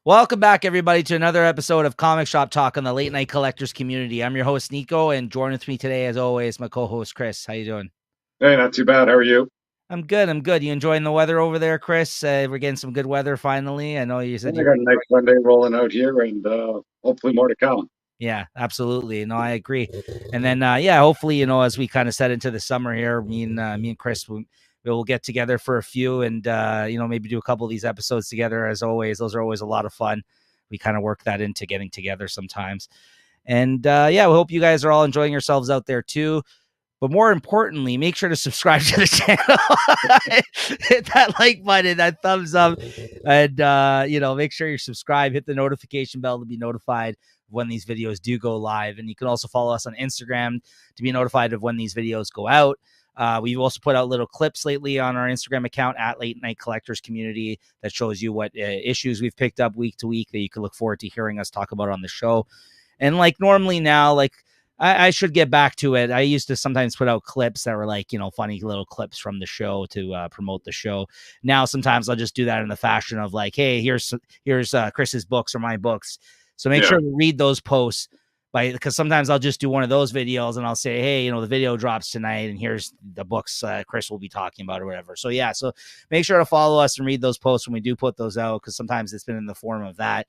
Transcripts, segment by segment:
Welcome back, everybody, to another episode of Comic Shop Talk on the Late Night Collectors community. I'm your host, Nico, and joining with me today, as always, my co-host, Chris. How you doing? Hey, not too bad. How are you? I'm good. You enjoying the weather over there, Chris? We're getting some good weather finally. I know you said I you got were. a nice Sunday rolling out here, and hopefully more to come. Yeah, absolutely. No, I agree. And then, hopefully, as we kind of set into the summer here, me and Chris we'll get together for a few, and maybe do a couple of these episodes together. As always, those are always a lot of fun. We kind of work that into getting together sometimes. And we hope you guys are all enjoying yourselves out there too. But more importantly, make sure to subscribe to the channel. Hit that like button, that thumbs up, and make sure you subscribe. Hit the notification bell to be notified when these videos do go live. And you can also follow us on Instagram to be notified of when these videos go out. We've also put out little clips lately on our Instagram account at Late Night Collectors Community that shows you what issues we've picked up week to week that you can look forward to hearing us talk about on the show. And like normally now, I should get back to it. I used to sometimes put out clips that were funny little clips from the show to promote the show. Now, sometimes I'll just do that in the fashion of like, hey, here's Chris's books or my books. So make sure to read those posts because sometimes I'll just do one of those videos and I'll say, hey, the video drops tonight and here's the books Chris will be talking about or whatever. So yeah, so make sure to follow us and read those posts when we do put those out, because sometimes it's been in the form of that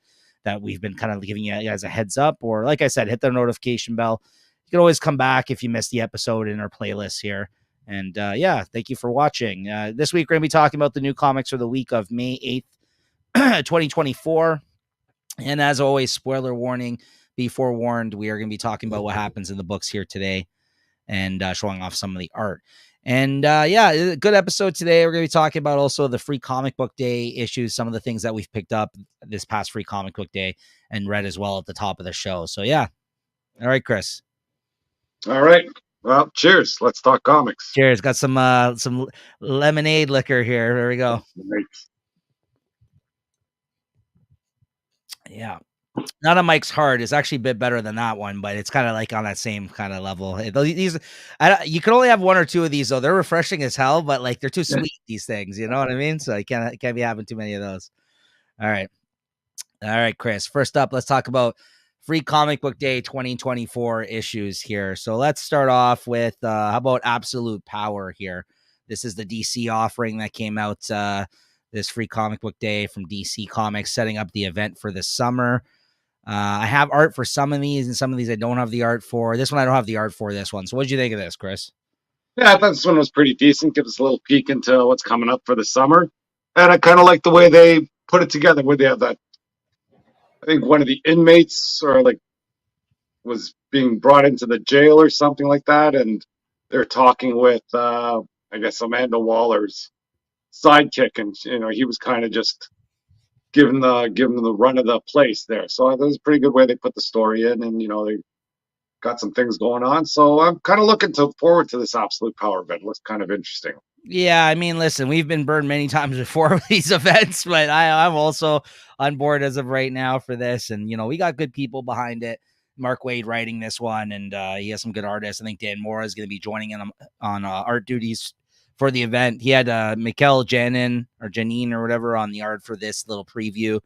we've been kind of giving you guys a heads up, or like I said, hit the notification bell. You can always come back if you missed the episode in our playlist here. And thank you for watching. This week, we're going to be talking about the new comics for the week of May 8th, 2024. And as always, spoiler warning, be forewarned, we are going to be talking about what happens in the books here today and showing off some of the art. And good episode today. We're going to be talking about also the Free Comic Book Day issues, some of the things that we've picked up this past Free Comic Book Day and read as well at the top of the show. So yeah. All right, Chris. All right. Well, cheers. Let's talk comics. Cheers. Got some lemonade liquor here. There we go. Yeah. Not a Mike's Hard. It's actually a bit better than that one, but it's kind of like on that same kind of level. These, you can only have one or two of these though. They're refreshing as hell, but like they're too sweet. These things, you know what I mean? So you can't be having too many of those. All right, Chris. First up, let's talk about Free Comic Book Day 2024 issues here. So let's start off with how about Absolute Power here? This is the DC offering that came out this Free Comic Book Day from DC Comics, setting up the event for the summer. I have art for some of these, and some of these I don't have the art for. This one I don't have the art for. This one. So what did you think of this, Chris? Yeah, I thought this one was pretty decent. Gives us a little peek into what's coming up for the summer, and I kind of like the way they put it together. Where they have that, I think one of the inmates was being brought into the jail or something like that, and they're talking with I guess Amanda Waller's sidekick, and he was kind of just giving the run of the place there. So that was a pretty good way they put the story in, and they got some things going on. So I'm kind of looking forward to this Absolute Power event. It looks kind of interesting. Yeah, I mean, listen, we've been burned many times before with these events, but I'm also on board as of right now for this. And, we got good people behind it. Mark Waid writing this one, and he has some good artists. I think Dan Mora is going to be joining him on art duties for the event. He had Mikkel Janine or whatever on the art for this little preview,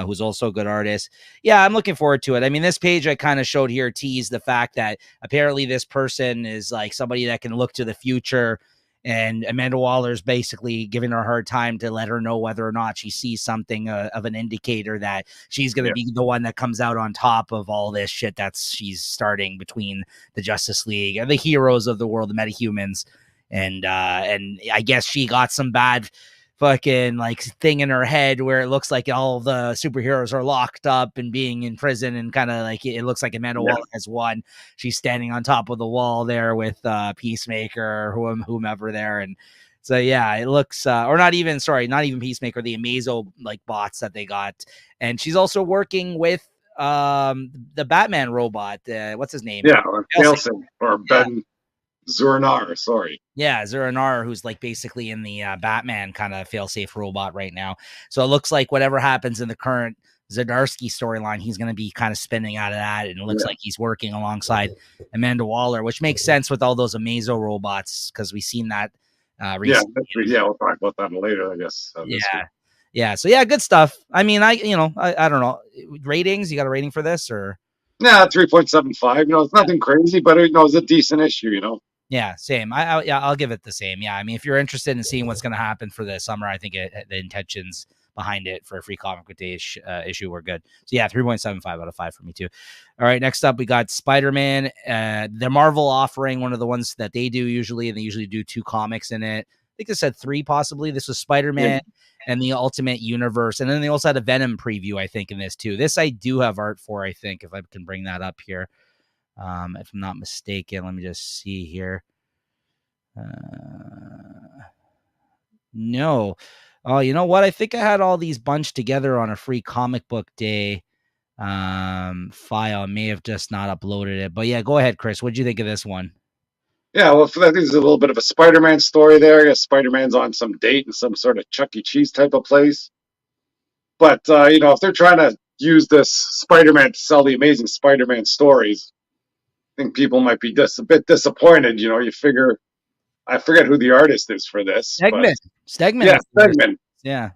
who's also a good artist. Yeah, I'm looking forward to it. I mean, this page I kind of showed here teased the fact that apparently this person is like somebody that can look to the future, and Amanda Waller's basically giving her a hard time to let her know whether or not she sees something of an indicator that she's going to be the one that comes out on top of all this shit she's starting between the Justice League and the heroes of the world, the metahumans. And I guess she got some bad fucking thing in her head where it looks like all the superheroes are locked up and being in prison, and kind of it looks like Amanda Waller has won. She's standing on top of the wall there with Peacemaker or whomever there. And so, yeah, it looks, or not even Peacemaker, the Amazo bots that they got. And she's also working with the Batman robot. What's his name? Yeah, Nelson or Ben. Zuranar, sorry. Yeah, Zuranar, who's basically in the Batman kind of failsafe robot right now. So it looks like whatever happens in the current Zdarsky storyline, he's going to be kind of spinning out of that. And it looks like he's working alongside Amanda Waller, which makes sense with all those Amazo robots, because we've seen that recently. Yeah, we'll talk about that later, I guess. Yeah. So yeah, good stuff. I mean, I don't know. Ratings, you got a rating for this or? Yeah, 3.75. It's nothing crazy, but it's a decent issue. Yeah, same. Yeah, I'll give it the same. Yeah, I mean, if you're interested in seeing what's going to happen for the summer, I think the intentions behind it for a free comic book day issue were good. So yeah, 3.75 out of 5 for me too. All right, next up we got Spider-Man. The Marvel offering, one of the ones that they do usually, and they usually do 2 comics in it. I think they said 3 possibly. This was Spider-Man and the Ultimate Universe, and then they also had a Venom preview, I think, in this too. This I do have art for, I think, if I can bring that up here. If I'm not mistaken, let me just see here. No. Oh, you know what? I think I had all these bunched together on a free comic book day file. I may have just not uploaded it. But yeah, go ahead, Chris. What'd you think of this one? Yeah, well, I think there's a little bit of a Spider-Man story there. I guess Spider-Man's on some date in some sort of Chuck E. Cheese type of place. But if they're trying to use this Spider-Man to sell the Amazing Spider-Man stories, I think people might be just a bit disappointed. You figure I forget who the artist is for this, but Stegman. yeah, Stegman. Yeah.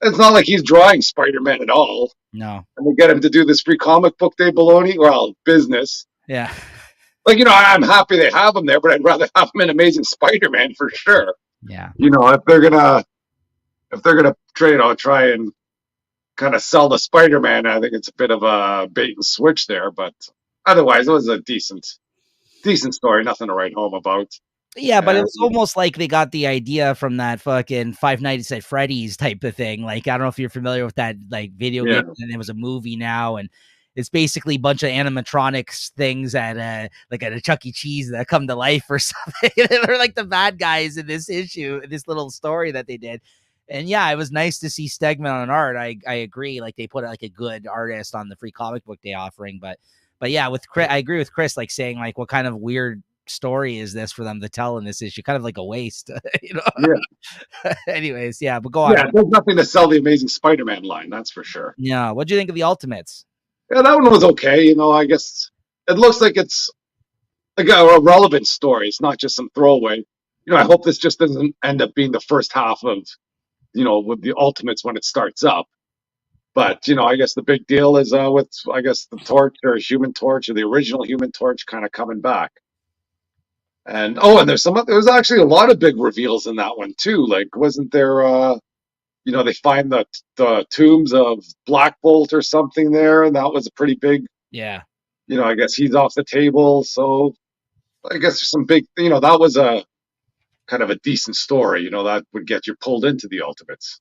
It's not like he's drawing Spider-Man at all. No. And we get him to do this free comic book day baloney. Well, business. Yeah. Like, I'm happy they have him there, but I'd rather have him in Amazing Spider-Man for sure. Yeah. If they're gonna try and kind of sell the Spider-Man, I think it's a bit of a bait and switch there. But otherwise, it was a decent story. Nothing to write home about. Yeah, but it was almost like they got the idea from that fucking Five Nights at Freddy's type of thing. Like, I don't know if you're familiar with that, like, video game, and it was a movie now, and it's basically a bunch of animatronics things at like at a Chuck E. Cheese that come to life or something. They're like the bad guys in this issue, this little story that they did. And yeah, it was nice to see Stegman on art. I agree. Like, they put like a good artist on the free comic book day offering, but yeah, with Chris, I agree with Chris, like saying like, what kind of weird story is this for them to tell in this issue? Kind of like a waste, Yeah. Anyways, yeah, but go on. Yeah, there's nothing to sell the Amazing Spider-Man line, that's for sure. Yeah, what do you think of the Ultimates? Yeah, that one was okay. I guess it looks like it's like a relevant story. It's not just some throwaway. I hope this just doesn't end up being the first half of, with the Ultimates when it starts up. But, I guess the big deal is with, I guess, the Torch or Human Torch or the original Human Torch kind of coming back. And there was actually a lot of big reveals in that one too. Like, wasn't there they find the tombs of Black Bolt or something there, and that was a pretty big. Yeah. I guess he's off the table. So I guess there's some big. That was a kind of a decent story. That would get you pulled into the Ultimates.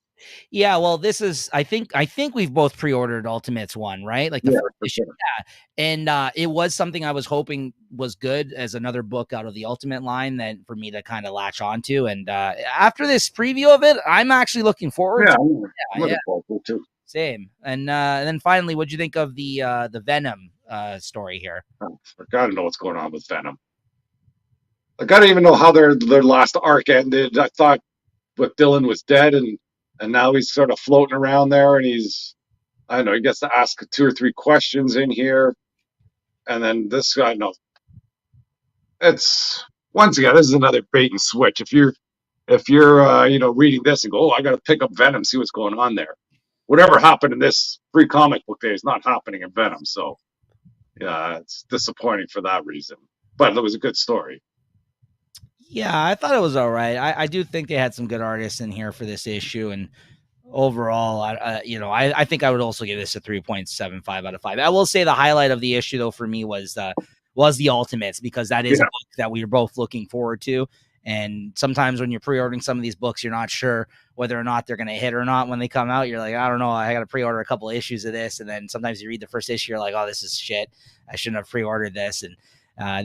Yeah, well, this is I think we've both pre-ordered Ultimates one, right? Like the first issue. Sure. Yeah. And it was something I was hoping was good as another book out of the Ultimate line that for me to kind of latch onto. And after this preview of it, I'm actually looking forward to it. I'm looking forward to it too. Same. And then finally, what'd you think of the Venom story here? I gotta know what's going on with Venom. I gotta even know how their last arc ended. I thought what Dylan was dead and now he's sort of floating around there, and I don't know, he gets to ask 2 or 3 questions in here. And then this guy, no. It's, once again, this is another bait and switch. If you're reading this and go, I got to pick up Venom, see what's going on there. Whatever happened in this free comic book day is not happening in Venom. So, yeah, it's disappointing for that reason. But it was a good story. Yeah, I thought it was all right. I do think they had some good artists in here for this issue, and overall, I think I would also give this a 3.75 out of 5. I will say the highlight of the issue, though, for me was the Ultimates, because that is a book that we were both looking forward to. And sometimes when you're pre-ordering some of these books, you're not sure whether or not they're going to hit or not when they come out. You're like, I don't know, I got to pre-order a couple of issues of this. And then sometimes you read the first issue, you're like, oh, this is shit. I shouldn't have pre-ordered this. And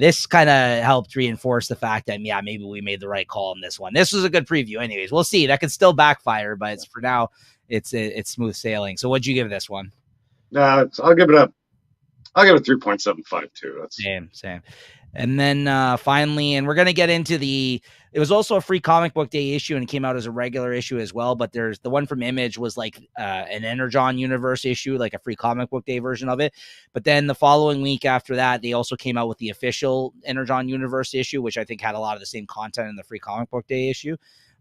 this kind of helped reinforce the fact that, yeah, maybe we made the right call on this one. This was a good preview anyways. We'll see. That could still backfire, but for now, it's smooth sailing. So what'd you give this one? I'll give it 3.75 too. That's same. And then finally, and we're going to get into it was also a free comic book day issue, and it came out as a regular issue as well. But there's the one from Image was like an Energon Universe issue, like a free comic book day version of it. But then the following week after that, they also came out with the official Energon Universe issue, which I think had a lot of the same content in the free comic book day issue.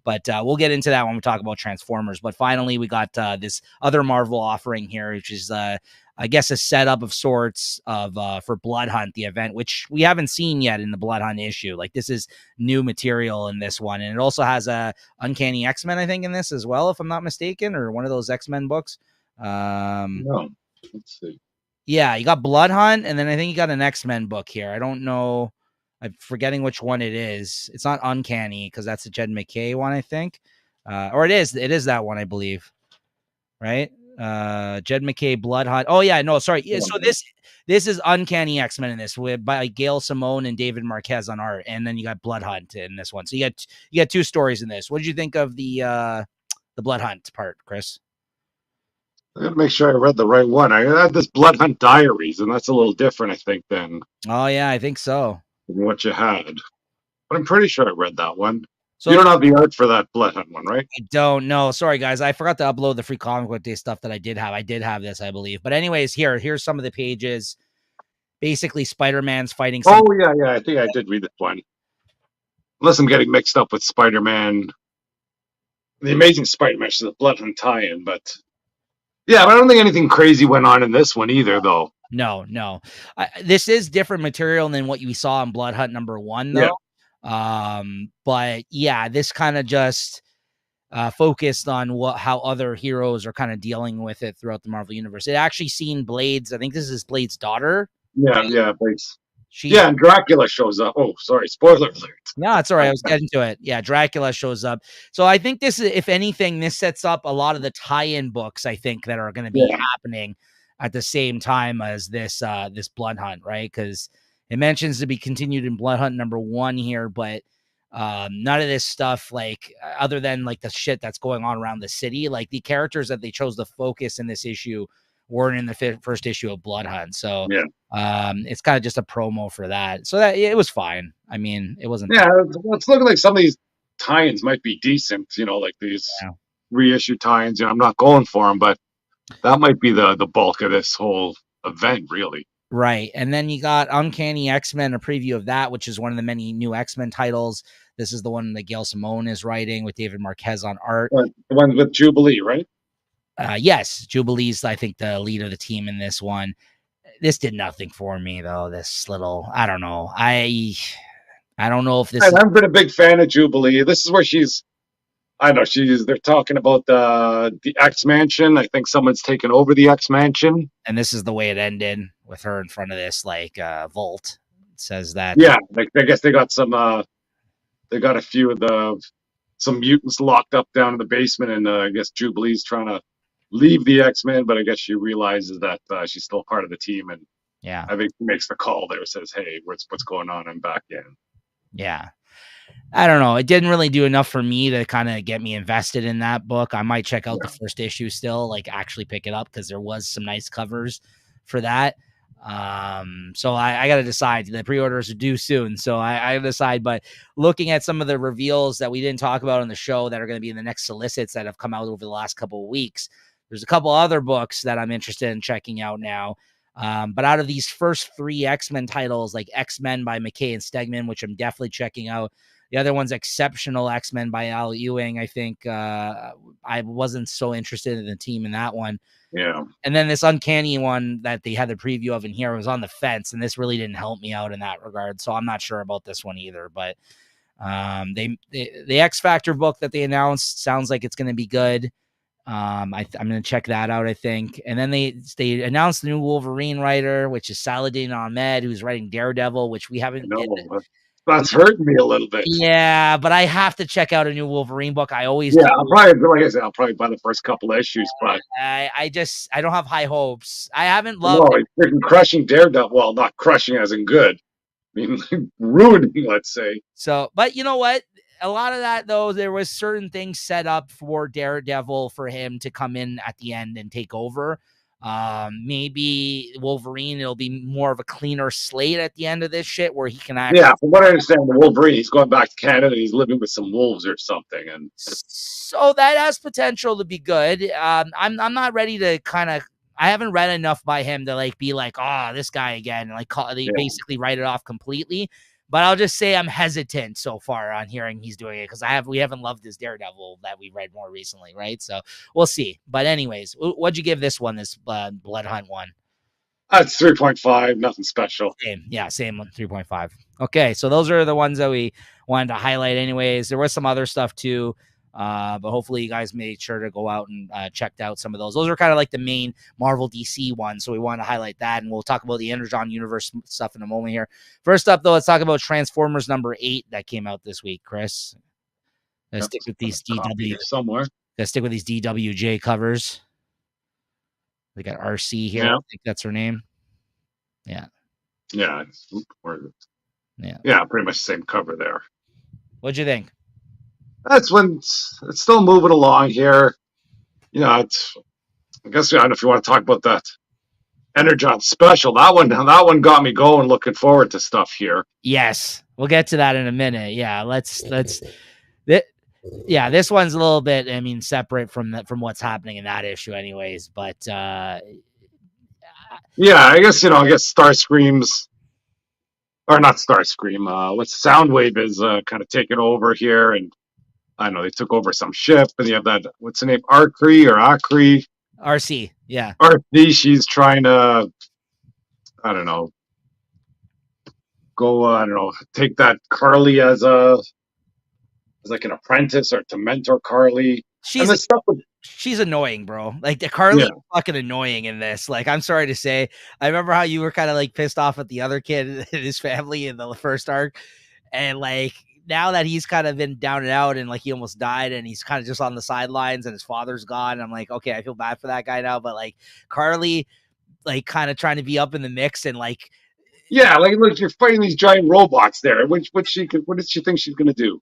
But we'll get into that when we talk about Transformers. But finally, we got this other Marvel offering here, which is I guess a setup of sorts of for Blood Hunt, the event, which we haven't seen yet in the Blood Hunt issue. Like, this is new material in this one, and it also has a Uncanny X-Men, I think, in this as well, if I'm not mistaken, or one of those X-Men books. No, let's see. Yeah, you got Blood Hunt, and then I think you got an X-Men book here. I don't know. I'm forgetting which one it is. It's not Uncanny because that's a Jed McKay one, I think. Or it is. It is that one, I believe. Right? Jed McKay, Blood Hunt. Oh yeah, no, sorry. Yeah, so this is Uncanny X-Men in this with by Gail Simone and David Marquez on art, and then you got Blood Hunt in this one. So you got two stories in this. What did you think of the Blood Hunt part, Chris? I gotta make sure I read the right one. I had this Blood Hunt Diaries, and that's a little different, I think, than Oh yeah, I think so. what you had. But I'm pretty sure I read that one. So you don't have the art for that Blood Hunt one, right? I don't know. Sorry, guys. I forgot to upload the free comic book day stuff that I did have. I did have this, I believe. But anyways, here's some of the pages. Basically, Spider-Man's fighting. Oh yeah, I think I did read this one. Unless I'm getting mixed up with Spider-Man, the Amazing Spider-Man, which is a Blood Hunt tie-in, but yeah, but I don't think anything crazy went on in this one either, though. No. This is different material than what you saw in Blood Hunt #1, though. Yeah. But yeah, this kind of just focused on how other heroes are kind of dealing with it throughout the Marvel universe. It actually seen Blade's. I think this is Blade's daughter. Yeah, right? Yeah, Blade's. And Dracula shows up. Oh, sorry, spoiler alert. No, it's all right. I was getting to it. Yeah, Dracula shows up. So I think this is, if anything, this sets up a lot of the tie-in books, I think, that are going to be happening at the same time as this this Blood Hunt, right? Because it mentions to be continued in Blood Hunt #1 here, but none of this stuff, like, other than like the shit that's going on around the city, like the characters that they chose to focus in this issue weren't in the first issue of Blood Hunt. So it's kind of just a promo for that. So that it was fine. I mean, it wasn't. Yeah, it's looking like some of these tie-ins might be decent. You know, like these reissue tie-ins. You know, I'm not going for them, but that might be the bulk of this whole event, really. Right. And then you got Uncanny X-Men, a preview of that, which is one of the many new X-Men titles. This is the one that Gail Simone is writing with David Marquez on art. The one with Jubilee, right? Yes, Jubilee's, I think, the lead of the team in this one. This did nothing for me, though. This little, I don't know. I don't know if this. I've been a big fan of Jubilee. This is where she's. I know they're talking about the X Mansion. I think someone's taken over the X Mansion. And this is the way it ended, with her in front of this vault. It says that. Yeah, like I guess they got they got a few of some mutants locked up down in the basement, and I guess Jubilee's trying to leave the X-Men, but I guess she realizes that she's still part of the team, and I think she makes the call there, says, "Hey, what's going on? I'm back in." Yeah. I don't know. It didn't really do enough for me to kind of get me invested in that book. I might check out the first issue still, like actually pick it up, because there was some nice covers for that. So I got to decide. The pre-orders are due soon, so I got to decide. But looking at some of the reveals that we didn't talk about on the show that are going to be in the next solicits that have come out over the last couple of weeks, there's a couple other books that I'm interested in checking out now. But out of these first 3 X-Men titles, like X-Men by McKay and Stegman, which I'm definitely checking out. The other one's Exceptional X-Men by Al Ewing. I think I wasn't so interested in the team in that one. Yeah. And then this Uncanny one that they had the preview of in here was on the fence, and this really didn't help me out in that regard. So I'm not sure about this one either. But the X Factor book that they announced sounds like it's going to be good. I'm going to check that out, I think. And then they announced the new Wolverine writer, which is Saladin Ahmed, who's writing Daredevil, which we haven't. That's hurting me a little bit. Yeah, but I have to check out a new Wolverine book. I always do. I'll probably buy the first couple of issues, but I don't have high hopes. I haven't loved it. Freaking crushing Daredevil. Well, not crushing as in good. I mean, ruining, let's say. So, but you know what? A lot of that, though, there was certain things set up for Daredevil for him to come in at the end and take over. Maybe Wolverine, it'll be more of a cleaner slate at the end of this shit where he can actually. Yeah, from what I understand, the Wolverine, he's going back to Canada. He's living with some wolves or something, and so that has potential to be good. I'm not ready to I haven't read enough by him to be like, oh, this guy again, basically write it off completely. But I'll just say I'm hesitant so far on hearing he's doing it because we haven't loved this Daredevil that we read more recently, right? So we'll see. But anyways, what'd you give this one, this Blood Hunt one? That's 3.5, nothing special. Same 3.5. Okay, so those are the ones that we wanted to highlight anyways. There was some other stuff too, but hopefully you guys made sure to go out and checked out some of those. Those are kind of like the main Marvel DC ones, so we want to highlight that, and we'll talk about the Energon universe stuff in a moment here. First up, though, let's talk about Transformers #8 that came out this week, Chris. Let's stick with these DWJ covers. They got RC here. I think that's her name. Yeah. Yeah. Pretty much the same cover there. What'd you think? That's when it's still moving along here. I guess I don't know if you want to talk about that Energon special. That one got me going, looking forward to stuff here. Yes. We'll get to that in a minute. Yeah, this one's a little bit, separate from what's happening in that issue anyways, but I guess Starscream's, or not Starscream, what's Soundwave is kind of taking over here, and I don't know, they took over some ship, and you have that, what's the name, Akri? RC, yeah. RC, she's trying to, I don't know, take that Carly as like an apprentice or to mentor Carly. She's annoying, bro. Like the Carly is fucking annoying in this. Like, I'm sorry to say. I remember how you were kind of like pissed off at the other kid and his family in the first arc. And like now that he's kind of been down and out and like he almost died and he's kind of just on the sidelines and his father's gone. I'm like, okay, I feel bad for that guy now. But like Carly, like kind of trying to be up in the mix and like, look, you're fighting these giant robots there. What does she think she's gonna do?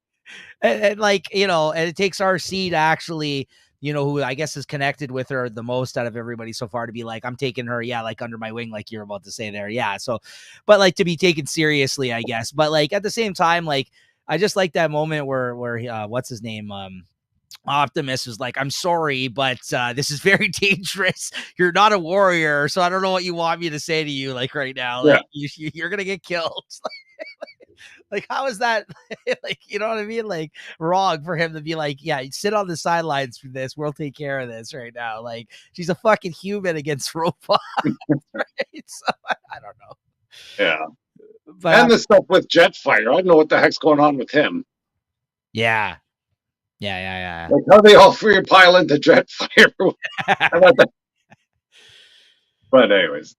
And like, and it takes RC to actually, who I guess is connected with her the most out of everybody so far to be like, I'm taking her, like under my wing, like you're about to say there. Yeah. So, but like to be taken seriously, I guess. But like at the same time, like I just like that moment where what's his name? Optimus was like, I'm sorry, but this is very dangerous. You're not a warrior, so I don't know what you want me to say to you like right now. Like you're gonna get killed. Like, how is that like, you know what I mean? Like wrong for him to be like, yeah, sit on the sidelines for this. We'll take care of this right now. Like she's a fucking human against robots. Right? So I don't know. Yeah. And the stuff with Jetfire. I don't know what the heck's going on with him. Yeah. Like how they all three pile into Jetfire. But anyways,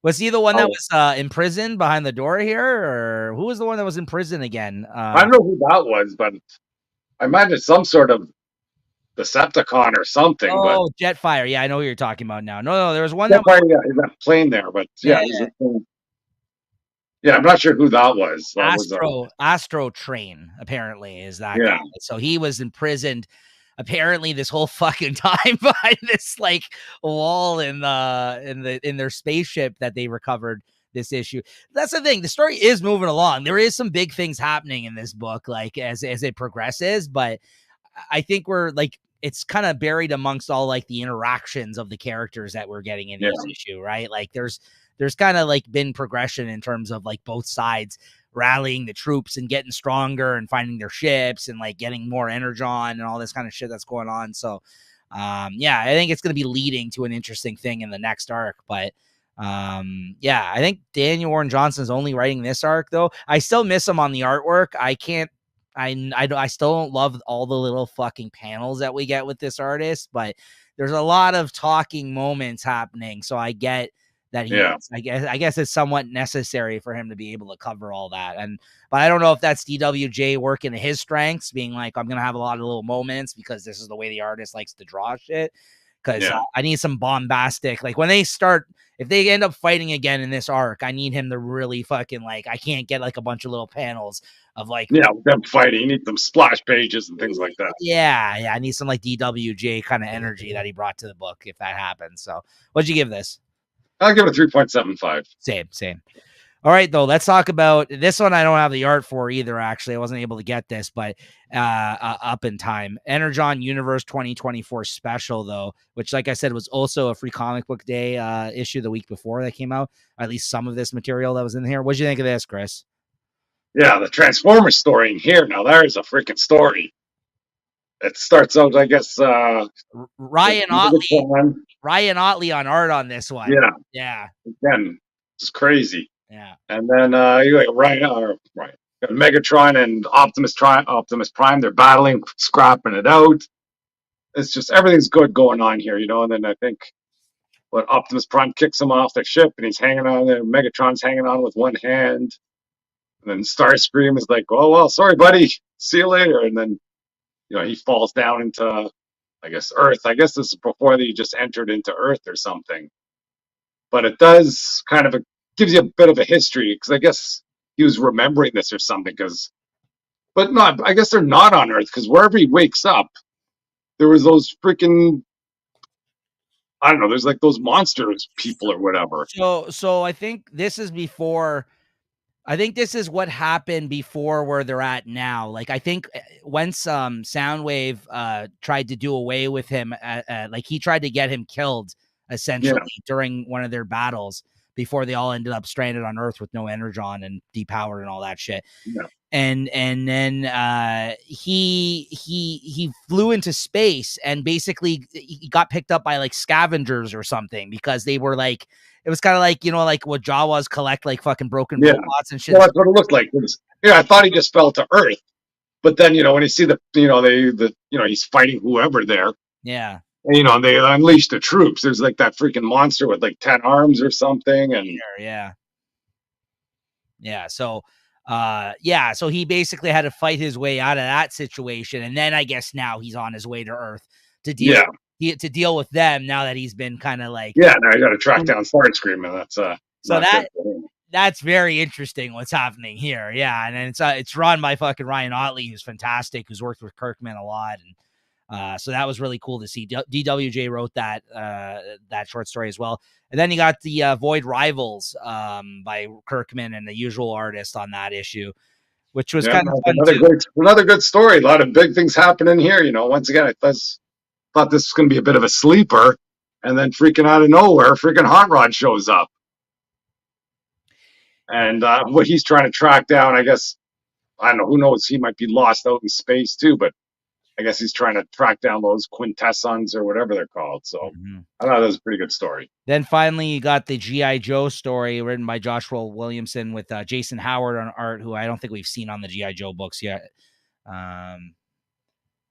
was he the one that was in prison behind the door here, or who was the one that was in prison again? I don't know who that was, but I imagine some sort of Decepticon or something. Oh, Jetfire. Yeah, I know who you're talking about now. No, there was one Jetfire, he's that plane there, but I'm not sure who that was. Astro Train, apparently, is that guy. So he was imprisoned apparently this whole fucking time behind this like wall in their spaceship that they recovered this issue. That's the thing. The story is moving along. There is some big things happening in this book, like as it progresses, but I think we're like, it's kind of buried amongst all like the interactions of the characters that we're getting in this issue, right? Like there's kind of like been progression in terms of like both sides rallying the troops and getting stronger and finding their ships and like getting more energon and all this kind of shit that's going on. So I think it's going to be leading to an interesting thing in the next arc, but I think Daniel Warren Johnson's only writing this arc though. I still miss him on the artwork. I still don't love all the little fucking panels that we get with this artist, but there's a lot of talking moments happening. So I get that I guess it's somewhat necessary for him to be able to cover all that. But I don't know if that's DWJ working his strengths, being like, I'm going to have a lot of little moments because this is the way the artist likes to draw shit. Because I need some bombastic, like when they start, if they end up fighting again in this arc, I need him to really fucking like, I can't get like a bunch of little panels of like, them fighting. You need some splash pages and things like that. Yeah. I need some like DWJ kind of energy that he brought to the book if that happens. So what'd you give this? I'll give it a 3.75. Same. All right, though, let's talk about this one. I don't have the art for either, actually. I wasn't able to get this, but up in time. Energon Universe 2024 special, though, which, like I said, was also a free comic book day issue the week before that came out. Or at least some of this material that was in here. What'd you think of this, Chris? Yeah, the Transformers story in here. Now there's a freaking story. It starts out, I guess, with Ryan Otley, Megatron. Ryan Otley on art on this one. Yeah, Yeah, again, it's crazy. yeah. And then you like Ryan, right, Megatron and Optimus Prime. They're battling, scrapping it out. It's just everything's good going on here, you know. And then I think what Optimus Prime kicks him off the ship, and he's hanging on there. Megatron's hanging on with one hand, and then Starscream is like, "Oh well, sorry, buddy. See you later." And then he falls down into, I guess, Earth. I guess this is before he just entered into Earth or something. But it does kind of gives you a bit of a history because I guess he was remembering this or something. But not. I guess they're not on Earth because wherever he wakes up, there was those freaking, I don't know. There's like those monsters people or whatever. So I think this is before. I think this is what happened before where they're at now. Like I think once Soundwave tried to do away with him, like he tried to get him killed essentially Yeah, during one of their battles before they all ended up stranded on Earth with no energon and depowered and all that shit. yeah, And then he flew into space and basically he got picked up by like scavengers or something because they were like, it was kind of like, like what Jawas collect, like fucking broken yeah. robots and shit. Well, that's what it looked like. Yeah, I thought he just fell to Earth, but then when you see he's fighting whoever there, Yeah. and, they unleash the troops. There's like that freaking monster with like 10 arms or something, and Yeah. Yeah. So so he basically had to fight his way out of that situation. And then I guess now he's on his way to Earth to yeah, deal with them now that he's been kind of like, yeah. Now you got to track down Starscream, and that's so not good for him. that's very interesting what's happening here. Yeah. And then it's run by fucking Ryan Otley, who's fantastic, who's worked with Kirkman a lot. And so that was really cool to see. DWJ wrote that short story as well. And then you got the Void Rivals by Kirkman and the usual artist on that issue, which was Yeah, kind of fun another too. another good story. A lot of big things happening here. Once again, thought this was going to be a bit of a sleeper, and then freaking out of nowhere, freaking Hot Rod shows up, and what he's trying to track down, I guess, I don't know. Who knows? He might be lost out in space too, but I guess he's trying to track down those quintessons or whatever they're called. So I thought that was a pretty good story. Then finally, you got the G.I. Joe story written by Joshua Williamson with Jason Howard on art, who I don't think we've seen on the G.I. Joe books yet. What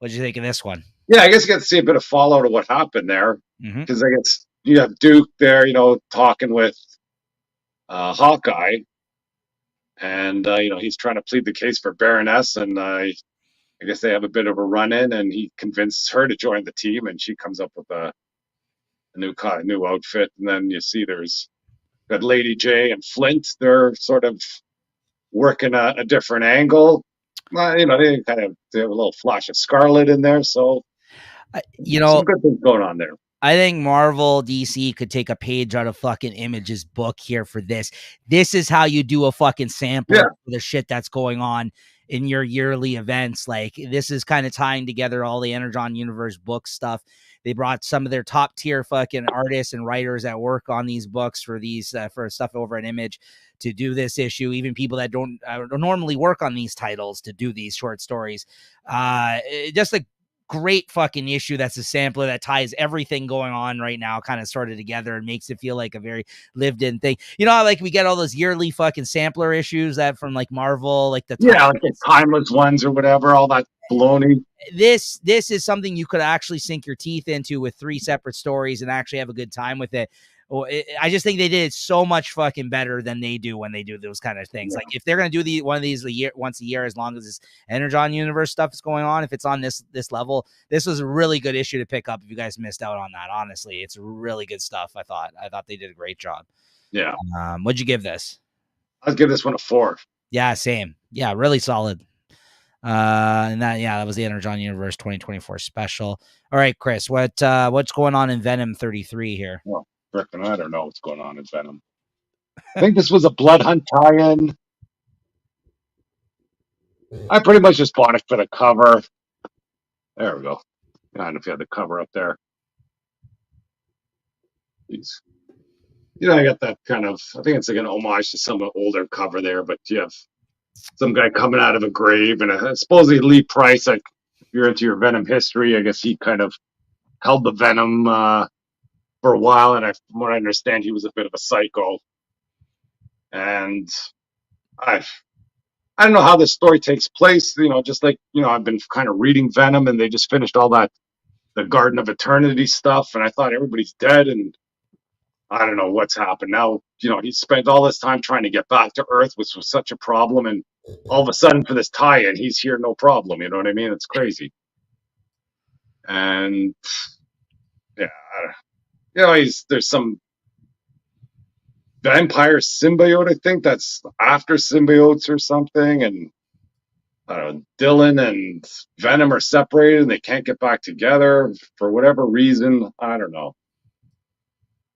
did you think of this one? Yeah, I guess you get to see a bit of fallout of what happened there, because I guess you have Duke there, talking with Hawkeye, and he's trying to plead the case for Baroness, and I guess they have a bit of a run-in, and he convinces her to join the team, and she comes up with a new outfit, and then you see there's got Lady J and Flint. They're sort of working a different angle. They have a little flash of Scarlet in there, so some good things going on there. I think Marvel DC could take a page out of fucking Image's book here for this. This is how you do a fucking sampler for the shit that's going on in your yearly events. Like, this is kind of tying together all the Energon Universe book stuff. They brought some of their top tier fucking artists and writers that work on these books for these for stuff over at Image to do this issue. Even people that don't normally work on these titles to do these short stories. Just a great fucking issue that's a sampler that ties everything going on right now kind of sorted together and makes it feel like a very lived in thing. Like we get all those yearly fucking sampler issues that from like Marvel, like the timeless ones or whatever, all that baloney. This is something you could actually sink your teeth into with 3 separate stories and actually have a good time with it. I just think they did it so much fucking better than they do when they do those kind of things. Like if they're gonna do one of these once a year, as long as this Energon Universe stuff is going on, if it's on this level, this was a really good issue to pick up. If you guys missed out on that, honestly, it's really good stuff. I thought they did a great job. Yeah. What'd you give this? I'd give this one a 4. Yeah, same. Yeah, really solid. And that was the Energon Universe 2024 special. All right, Chris, what's going on in Venom 33 here? Well, frickin', I don't know what's going on in Venom. I think this was a Blood Hunt tie-in. I pretty much just bought it for the cover. There we go. Kind of had the cover up there. Jeez. I got that kind of, I think it's like an homage to some older cover there, but you have some guy coming out of a grave, and supposedly Lee Price. Like, if you're into your Venom history, I guess he kind of held the Venom for a while, and from what I understand, he was a bit of a psycho. And I I don't know how this story takes place. Just like I've been kind of reading Venom, and they just finished all that the Garden of Eternity stuff, and I thought everybody's dead, and I don't know what's happened now. He spent all this time trying to get back to Earth, which was such a problem, and all of a sudden for this tie-in, he's here, no problem. You know what I mean? It's crazy. And yeah, there's some vampire symbiote. I think that's after symbiotes or something, and I don't know, Dylan and Venom are separated and they can't get back together for whatever reason. I don't know.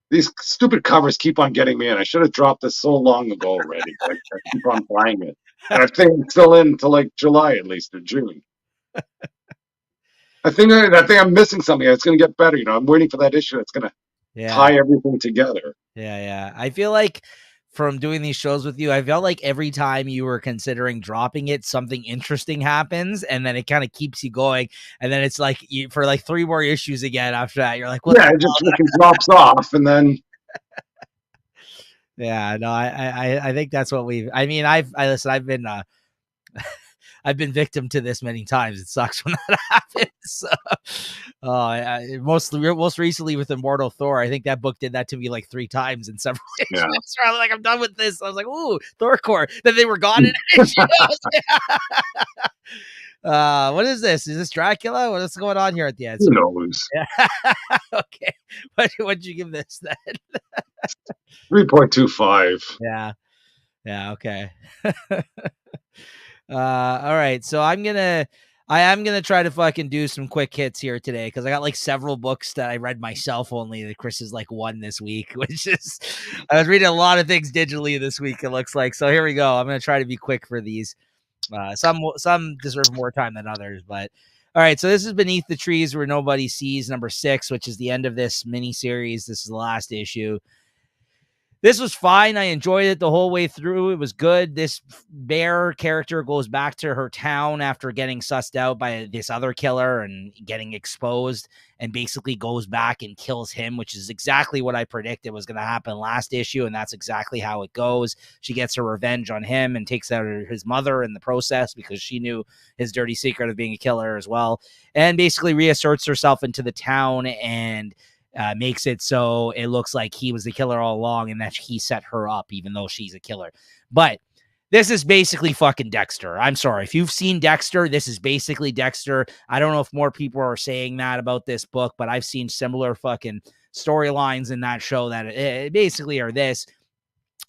These stupid covers keep on getting me in. I should have dropped this so long ago already. I keep on buying it. And I think it's still in until like July at least, or June. I think I'm missing something. It's going to get better. I'm waiting for that issue that's going to tie everything together. Yeah. I feel like from doing these shows with you, I felt like every time you were considering dropping it, something interesting happens, and then it kind of keeps you going. And then it's like for like 3 more issues again after that. You're like, what? Yeah, it just freaking drops off, and then. Yeah, no, I think that's what listen, I've been I've been victim to this many times. It sucks when that happens. So, most recently with Immortal Thor, I think that book did that to me like 3 times in several issues. Yeah. I was like, I'm done with this. I was like, ooh, Thor Core. Then they were gone in an issue. What is this? Is this Dracula? What's going on here at the end? Who knows? Yeah. Okay. What'd you give this then? 3.25. Yeah. Okay. All right. So I am gonna try to fucking do some quick hits here today, because I got like several books that I read myself only that Chris is like won this week, which is I was reading a lot of things digitally this week, it looks like. So here we go. I'm gonna try to be quick for these. Some deserve more time than others, but all right. So this is Beneath the Trees Where Nobody Sees, number 6, which is the end of this mini series. This is the last issue. This was fine. I enjoyed it the whole way through. It was good. This bear character goes back to her town after getting sussed out by this other killer and getting exposed, and basically goes back and kills him, which is exactly what I predicted was going to happen last issue, and that's exactly how it goes. She gets her revenge on him and takes out his mother in the process, because she knew his dirty secret of being a killer as well, and basically reasserts herself into the town and makes it so it looks like he was the killer all along and that he set her up, even though she's a killer. But this is basically fucking Dexter. I'm sorry. If you've seen Dexter, this is basically Dexter. I don't know if more people are saying that about this book, but I've seen similar fucking storylines in that show that basically are this,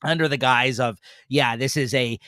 under the guise of, yeah, this is a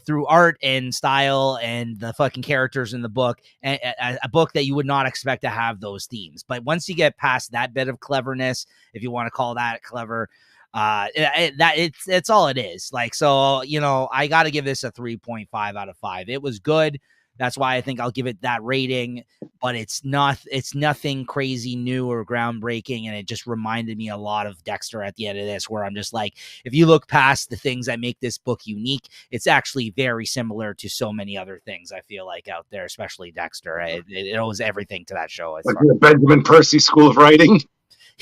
through art and style and the fucking characters in the book, a book that you would not expect to have those themes. But once you get past that bit of cleverness, if you want to call that clever, it's all it is. Like, so, I got to give this a 3.5 out of 5. It was good. That's why I think I'll give it that rating, but it's nothing crazy new or groundbreaking. And it just reminded me a lot of Dexter at the end of this, where I'm just like, if you look past the things that make this book unique, it's actually very similar to so many other things I feel like out there, especially Dexter. It owes everything to that show. Like the Benjamin Percy School of Writing.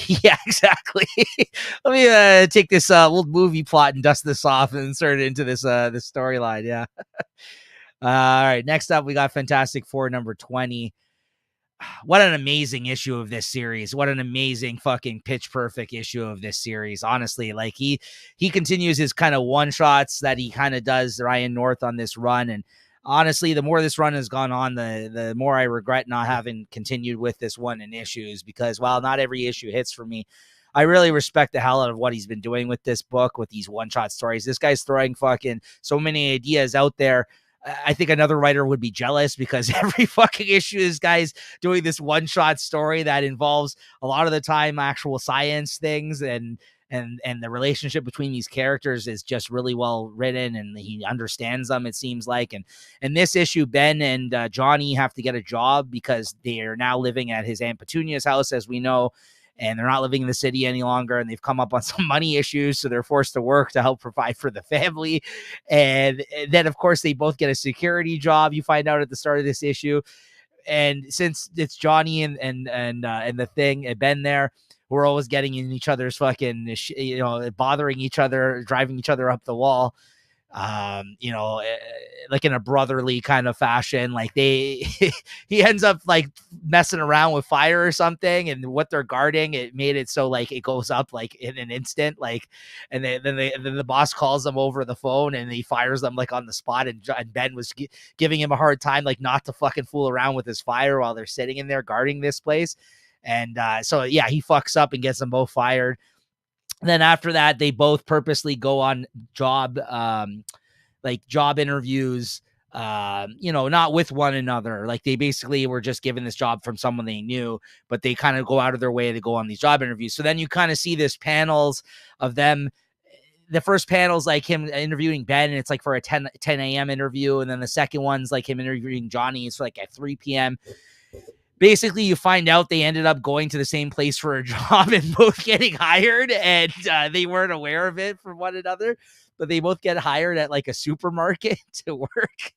Yeah, exactly. Let me take this old movie plot and dust this off and insert it into this storyline. Yeah. All right. Next up, we got Fantastic Four number 20. What an amazing issue of this series. What an amazing fucking pitch perfect issue of this series. Honestly, like he continues his kind of one shots that he kind of does Ryan North on this run. And honestly, the more this run has gone on, the more I regret not having continued with this one in issues, because while not every issue hits for me, I really respect the hell out of what he's been doing with this book, with these one shot stories. This guy's throwing fucking so many ideas out there. I think another writer would be jealous, because every fucking issue this guy's doing this one-shot story that involves a lot of the time actual science things, and the relationship between these characters is just really well written, and he understands them, it seems like. And this issue, Ben and Johnny have to get a job because they are now living at his Aunt Petunia's house, as we know. and they're not living in the city any longer, and they've come up on some money issues, so they're forced to work to help provide for the family. And then, of course, they both get a security job. You find out at the start of this issue, and since it's Johnny and the Thing and Ben there, we're always getting in each other's fucking, bothering each other, driving each other up the wall. Like in a brotherly kind of fashion. Like he ends up like messing around with fire or something, and what they're guarding, it made it so like it goes up like in an instant, like, and then the boss calls them over the phone and he fires them like on the spot, and Ben was giving him a hard time, like not to fucking fool around with his fire while they're sitting in there guarding this place. And so yeah, he fucks up and gets them both fired. Then after that, they both purposely go on job interviews, not with one another. Like they basically were just given this job from someone they knew, but they kind of go out of their way to go on these job interviews. So then you kind of see this panels of them. The first panel's like him interviewing Ben, and it's like for a 10 a.m. interview. And then the second one's like him interviewing Johnny. It's like at 3 p.m. Basically, you find out they ended up going to the same place for a job and both getting hired, and they weren't aware of it from one another, but they both get hired at like a supermarket to work.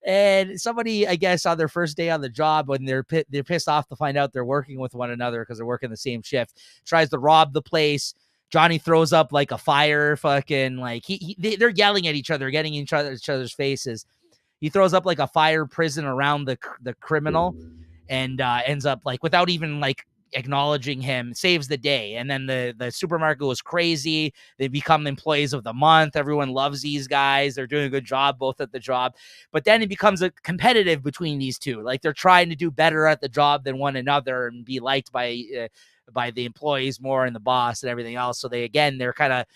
And somebody, I guess, on their first day on the job, when they're pissed off to find out they're working with one another because they're working the same shift, tries to rob the place. Johnny throws up like a fire, fucking like they're yelling at each other, getting in each other's faces. He throws up like a fire prison around the criminal, and ends up like, without even like acknowledging him, saves the day. And then the supermarket goes crazy. They become employees of the month. Everyone loves these guys. They're doing a good job both at the job. But then it becomes a competitive between these two. Like they're trying to do better at the job than one another and be liked by the employees more and the boss and everything else. So they're kind of,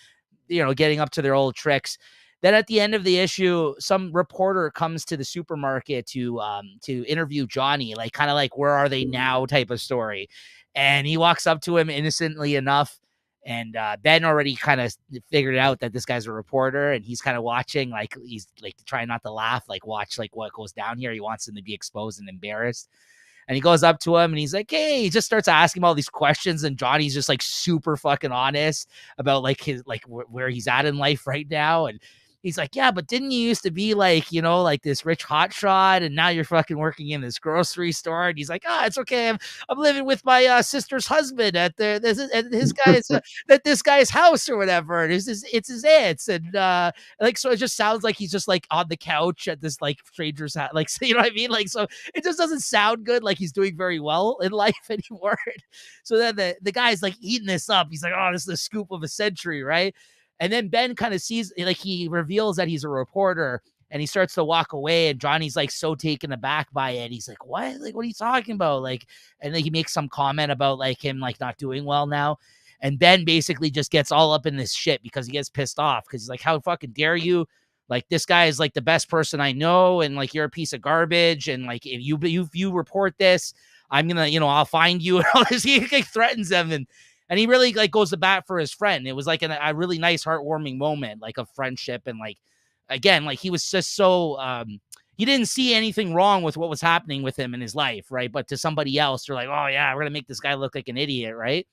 getting up to their old tricks. Then at the end of the issue, some reporter comes to the supermarket to interview Johnny, like kind of like where are they now type of story. And he walks up to him innocently enough. And Ben already kind of figured out that this guy's a reporter, and he's kind of watching, like he's like trying not to laugh, like watch like what goes down here. He wants him to be exposed and embarrassed. And he goes up to him and he's like, hey, he just starts asking him all these questions. And Johnny's just like super fucking honest about like his, like where he's at in life right now. And he's like, yeah, but didn't you used to be like, like this rich hotshot, and now you're fucking working in this grocery store? And he's like, it's okay. I'm living with my sister's husband at this guy's house or whatever. And it's his aunt's. And like, so it just sounds like he's just like on the couch at this like stranger's house. Like, so, you know what I mean? Like, so it just doesn't sound good. Like he's doing very well in life anymore. So then the guy's like eating this up. He's like, oh, this is the scoop of a century, right? And then Ben kind of sees, like, he reveals that he's a reporter, and he starts to walk away, and Johnny's like so taken aback by it. He's like, what? Like, what are you talking about? Like, and then he makes some comment about like him like not doing well now. And Ben basically just gets all up in this shit because he gets pissed off because he's like, how fucking dare you? Like, this guy is like the best person I know, and like you're a piece of garbage, and like if you report this, I'm gonna, I'll find you. And all this. He like threatens them, and he really like goes to bat for his friend. It was like a really nice, heartwarming moment, like of friendship. And like, again, like he was just so, he didn't see anything wrong with what was happening with him in his life. Right. But to somebody else, they're like, oh yeah, we're going to make this guy look like an idiot. Right.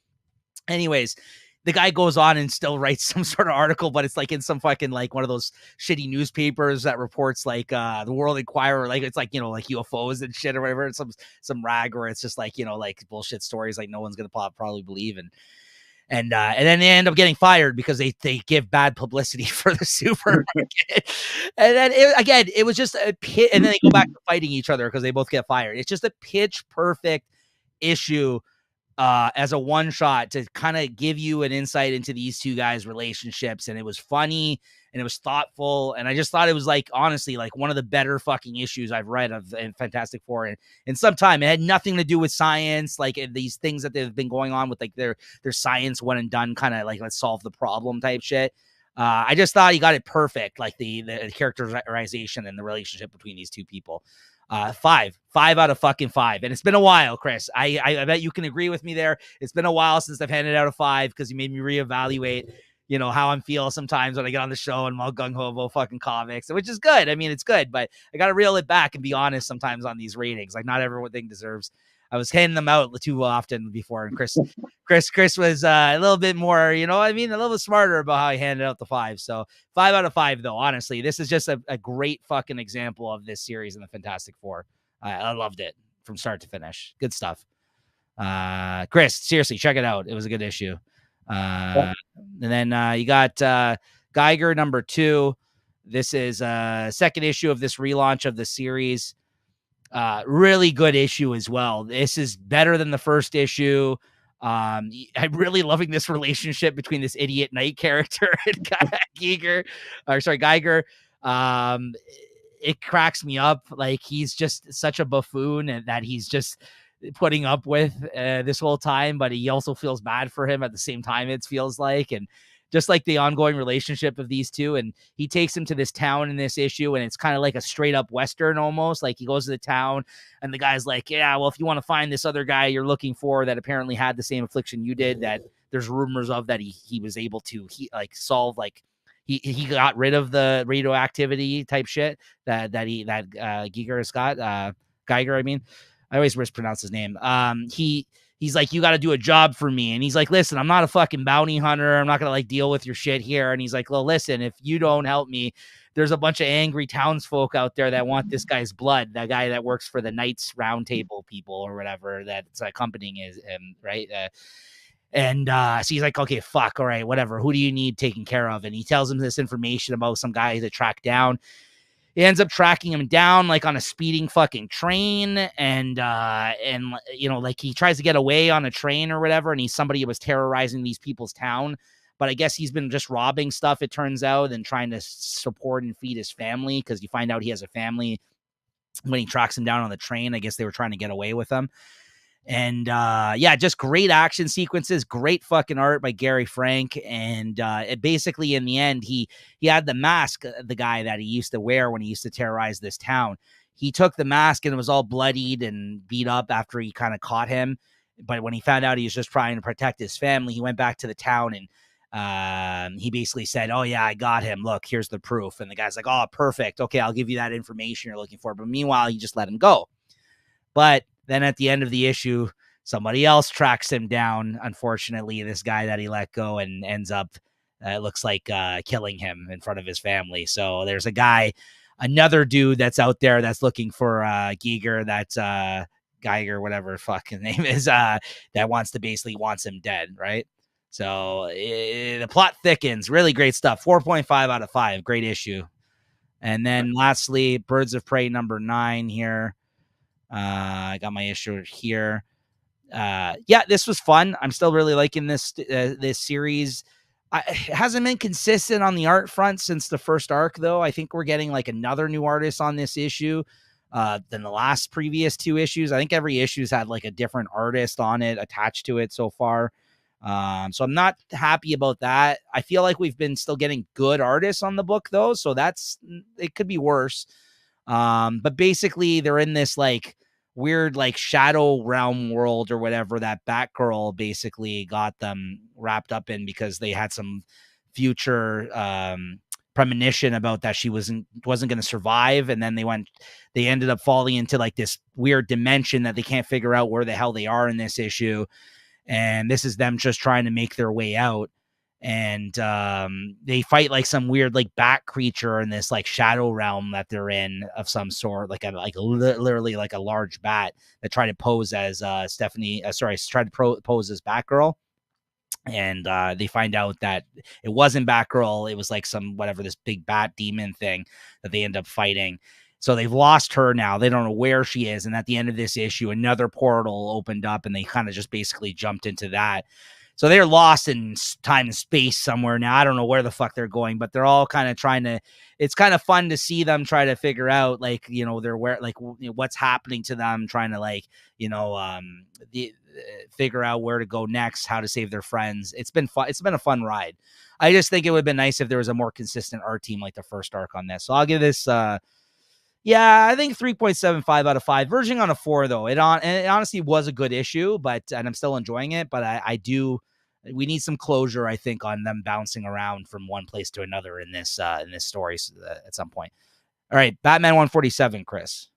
Anyways, the guy goes on and still writes some sort of article, but it's like in some fucking like one of those shitty newspapers that reports like the World Inquirer, like it's like, like UFOs and shit or whatever. It's some rag where it's just like, like bullshit stories like no one's gonna probably believe. And then they end up getting fired because they give bad publicity for the supermarket. And then it was just a pit, and then they go back to fighting each other because they both get fired. It's just a pitch perfect issue as a one shot to kind of give you an insight into these two guys' relationships. And it was funny and it was thoughtful. And I just thought it was like, honestly, like one of the better fucking issues I've read of in Fantastic Four in some time. It had nothing to do with science, like these things that they've been going on with like their science one and done kind of like, let's solve the problem type shit. I just thought he got it perfect, like the characterization and the relationship between these two people. 5 out of fucking 5. And it's been a while, Chris. I bet you can agree with me there. It's been a while since I've handed out a 5 because you made me reevaluate, how I'm feeling sometimes when I get on the show and I'm all gung-ho about fucking comics, which is good. I mean, it's good, but I got to reel it back and be honest sometimes on these ratings. Like not everything deserves I was handing them out too often before, and Chris was a little bit more, a little bit smarter about how he handed out the 5. So 5 out of 5, though. Honestly, this is just a great fucking example of this series in the Fantastic Four. I loved it from start to finish. Good stuff. Chris, seriously, check it out. It was a good issue. And then you got Geiger number 2. This is second issue of this relaunch of the series. Really good issue as well. This is better than the first issue. I'm really loving this relationship between this idiot Knight character and Geiger. It cracks me up. Like, he's just such a buffoon, and that he's just putting up with this whole time, but he also feels bad for him at the same time, it feels like. And just like the ongoing relationship of these two. And he takes him to this town in this issue, and it's kind of like a straight up Western almost. Like, he goes to the town, and the guy's like, yeah, well, if you want to find this other guy you're looking for that apparently had the same affliction you did, that there's rumors of, that he was able to solve, like, he got rid of the radioactivity type shit that Geiger has got. Geiger, I mean. I always mispronounce his name. He's like, you got to do a job for me. And he's like, listen, I'm not a fucking bounty hunter. I'm not going to deal with your shit here. And he's like, well, listen, if you don't help me, there's a bunch of angry townsfolk out there that want this guy's blood. That guy that works for the Knights Roundtable people or whatever that's accompanying him, right? So he's like, okay, fuck. All right, whatever. Who do you need taken care of? And he tells him this information about some guy to track down. He ends up tracking him down on a speeding fucking train, and he tries to get away on a train or whatever, and he's somebody who was terrorizing these people's town. But I guess he's been just robbing stuff, it turns out, and trying to support and feed his family, because you find out he has a family when he tracks him down on the train. I guess they were trying to get away with him. And just great action sequences, great fucking art by Gary Frank. And it basically, in the end, he had the mask, the guy that he used to wear when he used to terrorize this town. He took the mask, and it was all bloodied and beat up after he kind of caught him. But when he found out he was just trying to protect his family, he went back to the town, and he basically said, oh yeah, I got him. Look, here's the proof. And the guy's like, oh, perfect. Okay, I'll give you that information you're looking for. But meanwhile, he just let him go. But then at the end of the issue, somebody else tracks him down, unfortunately, this guy that he let go, and ends up, it looks like, killing him in front of his family. So there's another dude that's out there that's looking for Geiger, Geiger, whatever fucking name is, that wants him dead, right? So the plot thickens. Really great stuff. 4.5 out of 5. Great issue. And then lastly, Birds of Prey number 9 here. I got my issue here. This was fun. I'm still really liking this series. It hasn't been consistent on the art front since the first arc, though. I think we're getting another new artist on this issue than the last previous 2 issues. I think every issue's had a different artist on it attached to it so far. So I'm not happy about that. I feel like we've been still getting good artists on the book, though, so it could be worse. But basically they're in this weird shadow realm world or whatever that Batgirl basically got them wrapped up in, because they had some future premonition about that she wasn't going to survive, and then they ended up falling into this weird dimension that they can't figure out where the hell they are in this issue, and this is them just trying to make their way out. And they fight some weird bat creature in this shadow realm that they're in of some sort, literally a large bat that tried to pose as pose as Batgirl. And they find out that it wasn't Batgirl, it was this big bat demon thing that they end up fighting. So they've lost her now. They don't know where she is. And at the end of this issue, another portal opened up, and they kind of just basically jumped into that. So they're lost in time and space somewhere now. I don't know where the fuck they're going, but they're all kind of trying to, it's kind of fun to see them try to figure out, what's happening to them, trying to figure out where to go next, how to save their friends. It's been fun. It's been a fun ride. I just think it would have been nice if there was a more consistent art team like the first arc on this. So I'll give this, I think 3.75 out of 5. Verging on a 4, though. It honestly was a good issue, and I'm still enjoying it. But we need some closure, I think, on them bouncing around from one place to another in this story at some point. All right, Batman 147, Chris.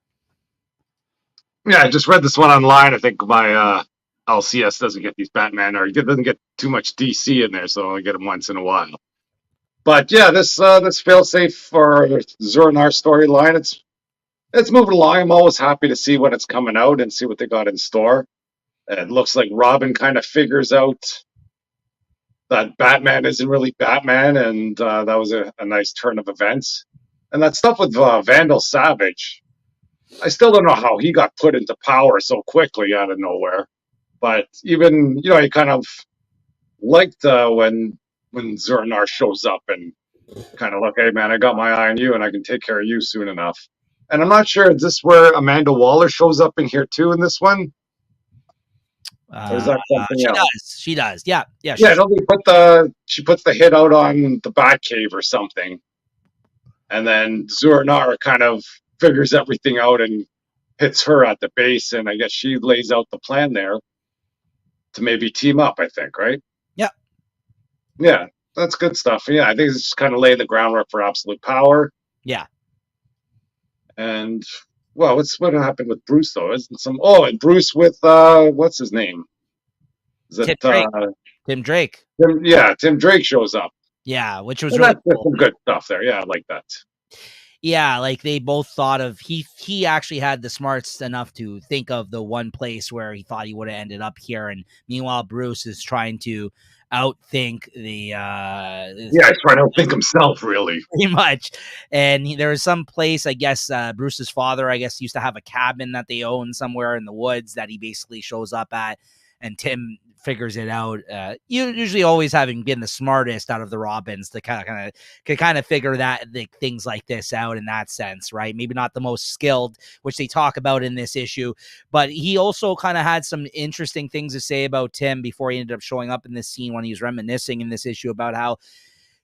Yeah, I just read this one online. I think my LCS doesn't get these Batman, or it doesn't get too much DC in there, so I get them once in a while. But yeah, this failsafe for Zurnar storyline, it's moving along. I'm always happy to see when it's coming out and see what they got in store. It looks like Robin kind of figures out that Batman isn't really Batman, and that was a nice turn of events. And that stuff with Vandal Savage, I still don't know how he got put into power so quickly out of nowhere. But even he kind of liked when Zernar shows up and kind of look, hey man, I got my eye on you, and I can take care of you soon enough. And I'm not sure, is this where Amanda Waller shows up in here too in this one, or is that something She else? does. She does. Yeah. Yeah. Yeah, don't they she puts the hit out on the Batcave or something, and then Zurnar kind of figures everything out and hits her at the base, and I guess she lays out the plan there to maybe team up. I think, right? Yeah. Yeah, that's good stuff. Yeah, I think it's just kind of laying the groundwork for absolute power. Yeah. And well, what happened with Bruce though? Isn't and Bruce with what's his name? Is it Tim Drake. Tim Drake. Tim Drake shows up. Yeah, which was Well, really that's cool. some good stuff there. Yeah, I like that. Yeah, like they both thought of he actually had the smarts enough to think of the one place where he thought he would have ended up here, and meanwhile Bruce is trying to outthink the he's trying to think himself really. pretty much. And there was some place, I guess Bruce's father, I guess, used to have a cabin that they own somewhere in the woods that he basically shows up at, and Tim figures it out. Usually, always having been the smartest out of the Robins to kind of figure things like this out in that sense, right? Maybe not the most skilled, which they talk about in this issue, but he also kind of had some interesting things to say about Tim before he ended up showing up in this scene when he was reminiscing in this issue about how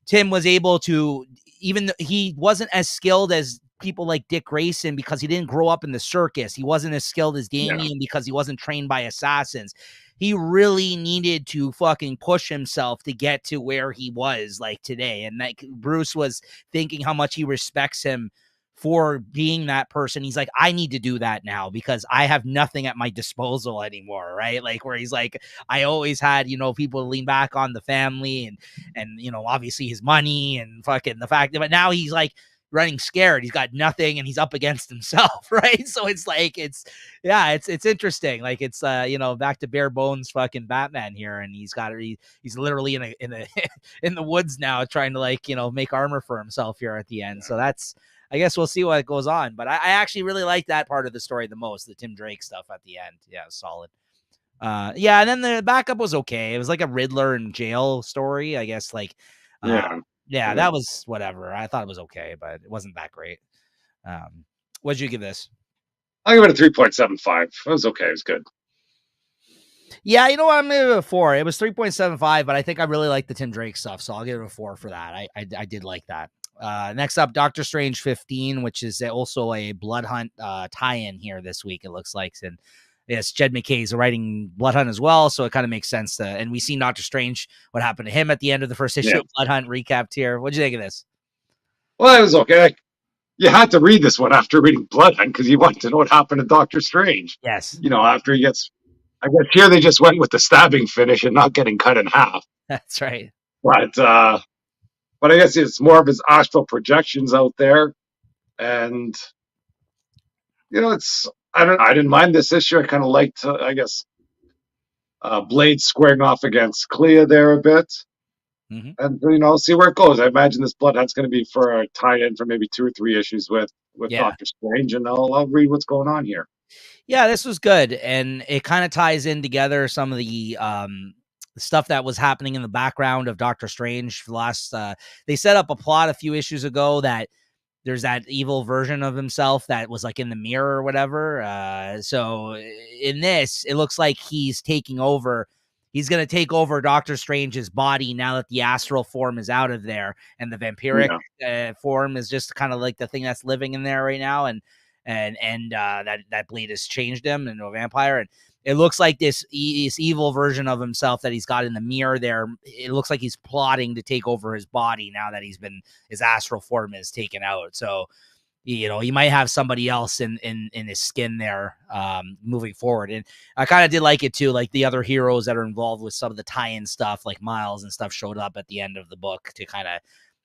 Tim was able to, even though he wasn't as skilled as people like Dick Grayson because he didn't grow up in the circus. He wasn't as skilled as Damien because he wasn't trained by assassins. He really needed to fucking push himself to get to where he was like today. And like Bruce was thinking how much he respects him for being that person. He's like, I need to do that now because I have nothing at my disposal anymore. Right. Like where he's like, I always had, people to lean back on, the family and, obviously his money and fucking the fact that, but now he's like running scared. He's got nothing and he's up against himself. Right. So it's like, it's interesting. Like it's, back to bare bones fucking Batman here. And he's literally in in the woods now trying to make armor for himself here at the end. So I guess we'll see what goes on. But I actually really like that part of the story the most, the Tim Drake stuff at the end. Yeah, solid. And then the backup was okay. It was like a Riddler in jail story, I guess. That was whatever. I thought it was okay, but it wasn't that great. What'd you give this? I'll give it a 3.75. It was okay. It was good. Yeah, you know what? I'm gonna give it a 4. It was 3.75, but I think I really like the Tim Drake stuff, so I'll give it a 4 for that. I did like that. Next up, Doctor Strange 15, which is also a Blood Hunt tie-in here this week, it looks like. And yes, Jed McKay is writing Blood Hunt as well, so it kind of makes sense and we see Doctor Strange, what happened to him at the end of the first issue of Blood Hunt recapped here. What'd you think of this? Well, it was okay. You had to read this one after reading Blood Hunt because you wanted to know what happened to Doctor Strange. Yes. After he gets, I guess here they just went with the stabbing finish and not getting cut in half. That's right. But I guess it's more of his astral projections out there, and I didn't mind this issue. I kind of liked, I guess, Blade squaring off against Clea there a bit. Mm-hmm. And see where it goes. I imagine this Blood Hunt's going to be for a tie-in for maybe 2 or 3 issues with Doctor Strange, and I'll read what's going on here. Yeah, this was good, and it kind of ties in together some of the stuff that was happening in the background of Doctor Strange. They set up a plot a few issues ago that there's that evil version of himself that was like in the mirror or whatever. So in this, it looks like he's taking over. He's going to take over Doctor Strange's body now that the astral form is out of there, and the vampiric form is just kind of like the thing that's living in there right now. And that Blade has changed him into a vampire. And it looks like this evil version of himself that he's got in the mirror there. It looks like he's plotting to take over his body now that his astral form is taken out. So you know, he might have somebody else in his skin there moving forward. And I kind of did like it too, like the other heroes that are involved with some of the tie-in stuff, like Miles and stuff, showed up at the end of the book to kind of,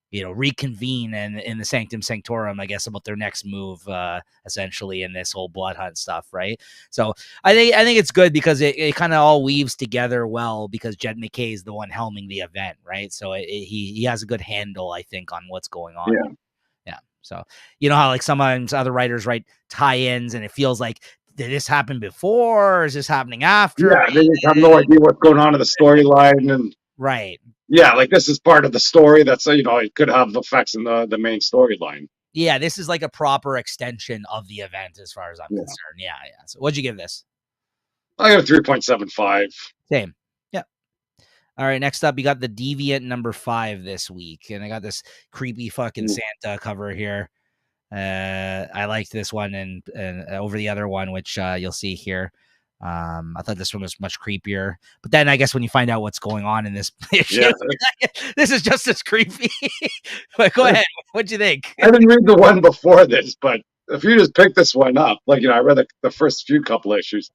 you know, reconvene in the Sanctum Sanctorum, I guess, about their next move, essentially, in this whole blood hunt stuff, right? So I think it's good because it kind of all weaves together well, because Jed McKay is the one helming the event, right? So he has a good handle, I think, on what's going on. Yeah. Yeah. So you know how like sometimes other writers write tie-ins and it feels like, did this happen before, or is this happening after? Yeah, they just have no idea what's going on in the storyline, and Right. yeah, like this is part of the story that's it could have effects in the main storyline. Yeah, this is like a proper extension of the event as far as I'm concerned. Yeah, yeah. So what'd you give this? I got a 3.75. Same. Yeah. All right, next up, you got the Deviant number 5 this week, and I got this creepy fucking Santa cover here. I liked this one and over the other one, which you'll see here. I thought this one was much creepier, but then I guess when you find out what's going on in this issue, this is just as creepy. But go ahead, what'd you think? I didn't read the one before this, but if you just pick this one up, like I read the first few couple issues,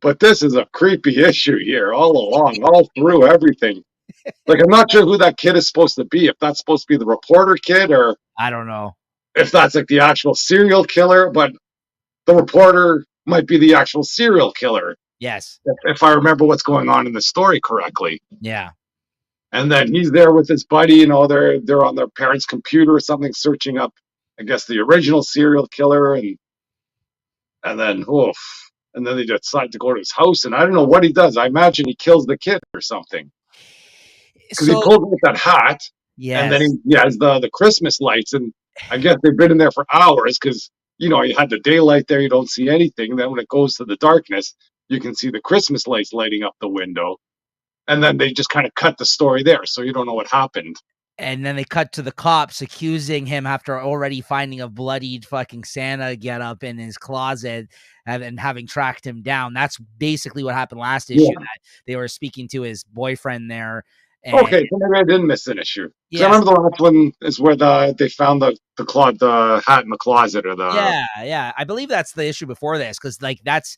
but this is a creepy issue here all along, all through everything. Like I'm not sure who that kid is supposed to be. If that's supposed to be the reporter kid, or I don't know if that's like the actual serial killer, but the reporter might be the actual serial killer. Yes. If I remember what's going on in the story correctly. Yeah. And then he's there with his buddy, they're on their parents' computer or something, searching up, I guess, the original serial killer, and then and then they decide to go to his house, and I don't know what he does. I imagine he kills the kid or something. Because he pulls out that hat, and then he has the Christmas lights, and I guess they've been in there for hours because you had the daylight there, you don't see anything. Then when it goes to the darkness, you can see the Christmas lights lighting up the window, and then they just kind of cut the story there, so you don't know what happened. And then they cut to the cops accusing him after already finding a bloodied fucking Santa getup in his closet and having tracked him down. That's basically what happened last issue. Yeah. That they were speaking to his boyfriend there. And, okay, so maybe I didn't miss an issue. Yes. I remember the last one is where they found the hat in the closet, or the yeah. I believe that's the issue before this, because that's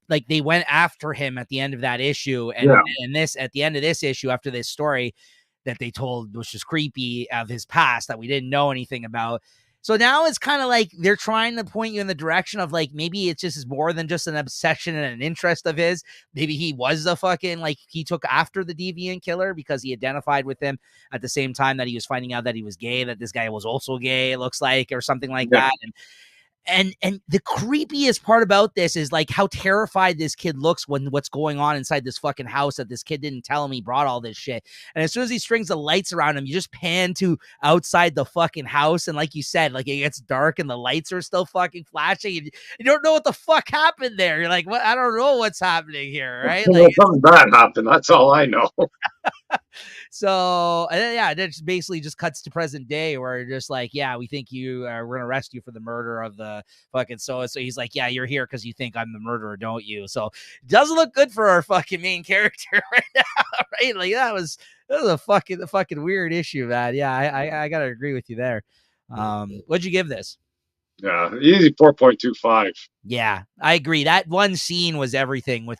like they went after him at the end of that issue, and this at the end of this issue after this story that they told, which is creepy, of his past that we didn't know anything about. So now it's kind of like they're trying to point you in the direction of like, maybe it's just more than just an obsession and an interest of his. Maybe he was the fucking, like, he took after the deviant killer because he identified with him at the same time that he was finding out that he was gay, that this guy was also gay, it looks like, or something like that. And the creepiest part about this is like how terrified this kid looks when what's going on inside this fucking house, that this kid didn't tell him he brought all this shit. And as soon as he strings the lights around him, you just pan to outside the fucking house. And like you said, like it gets dark and the lights are still fucking flashing. And you don't know what the fuck happened there. You're like, what? I don't know what's happening here, right? Like, something bad happened. That's all I know. So, and then, it basically just cuts to present day where you're just like, yeah, we think we're going to arrest you for the murder of the fucking so he's like, yeah, you're here because you think I'm the murderer, don't you? So it doesn't look good for our fucking main character right now, right? Like that was a fucking weird issue, man. Yeah, I got to agree with you there. What'd you give this? Yeah, easy 4.25. Yeah, I agree. That one scene was everything with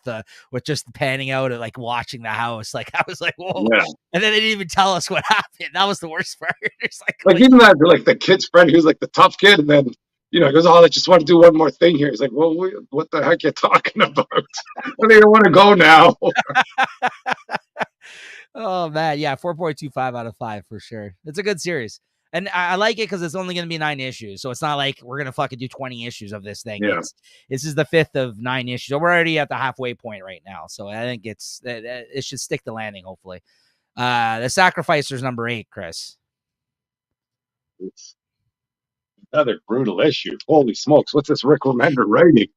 just the panning out of like watching the house. Like I was like, whoa. Yeah. And then they didn't even tell us what happened. That was the worst part. It's like even that, like the kid's friend who's like the tough kid, and then he goes, oh, I just want to do one more thing here. He's like, well, what the heck are you talking about? Well, they don't want to go now. Oh man, yeah, 4.25 out of 5 for sure. It's a good series. And I like it because it's only going to be 9 issues. So it's not like we're going to fucking do 20 issues of this thing. Yeah. This is the 5th of 9 issues. So we're already at the halfway point right now. So I think it should stick the landing, hopefully. The Sacrificers number 8, Chris. It's another brutal issue. Holy smokes. What's this Rick Remender writing?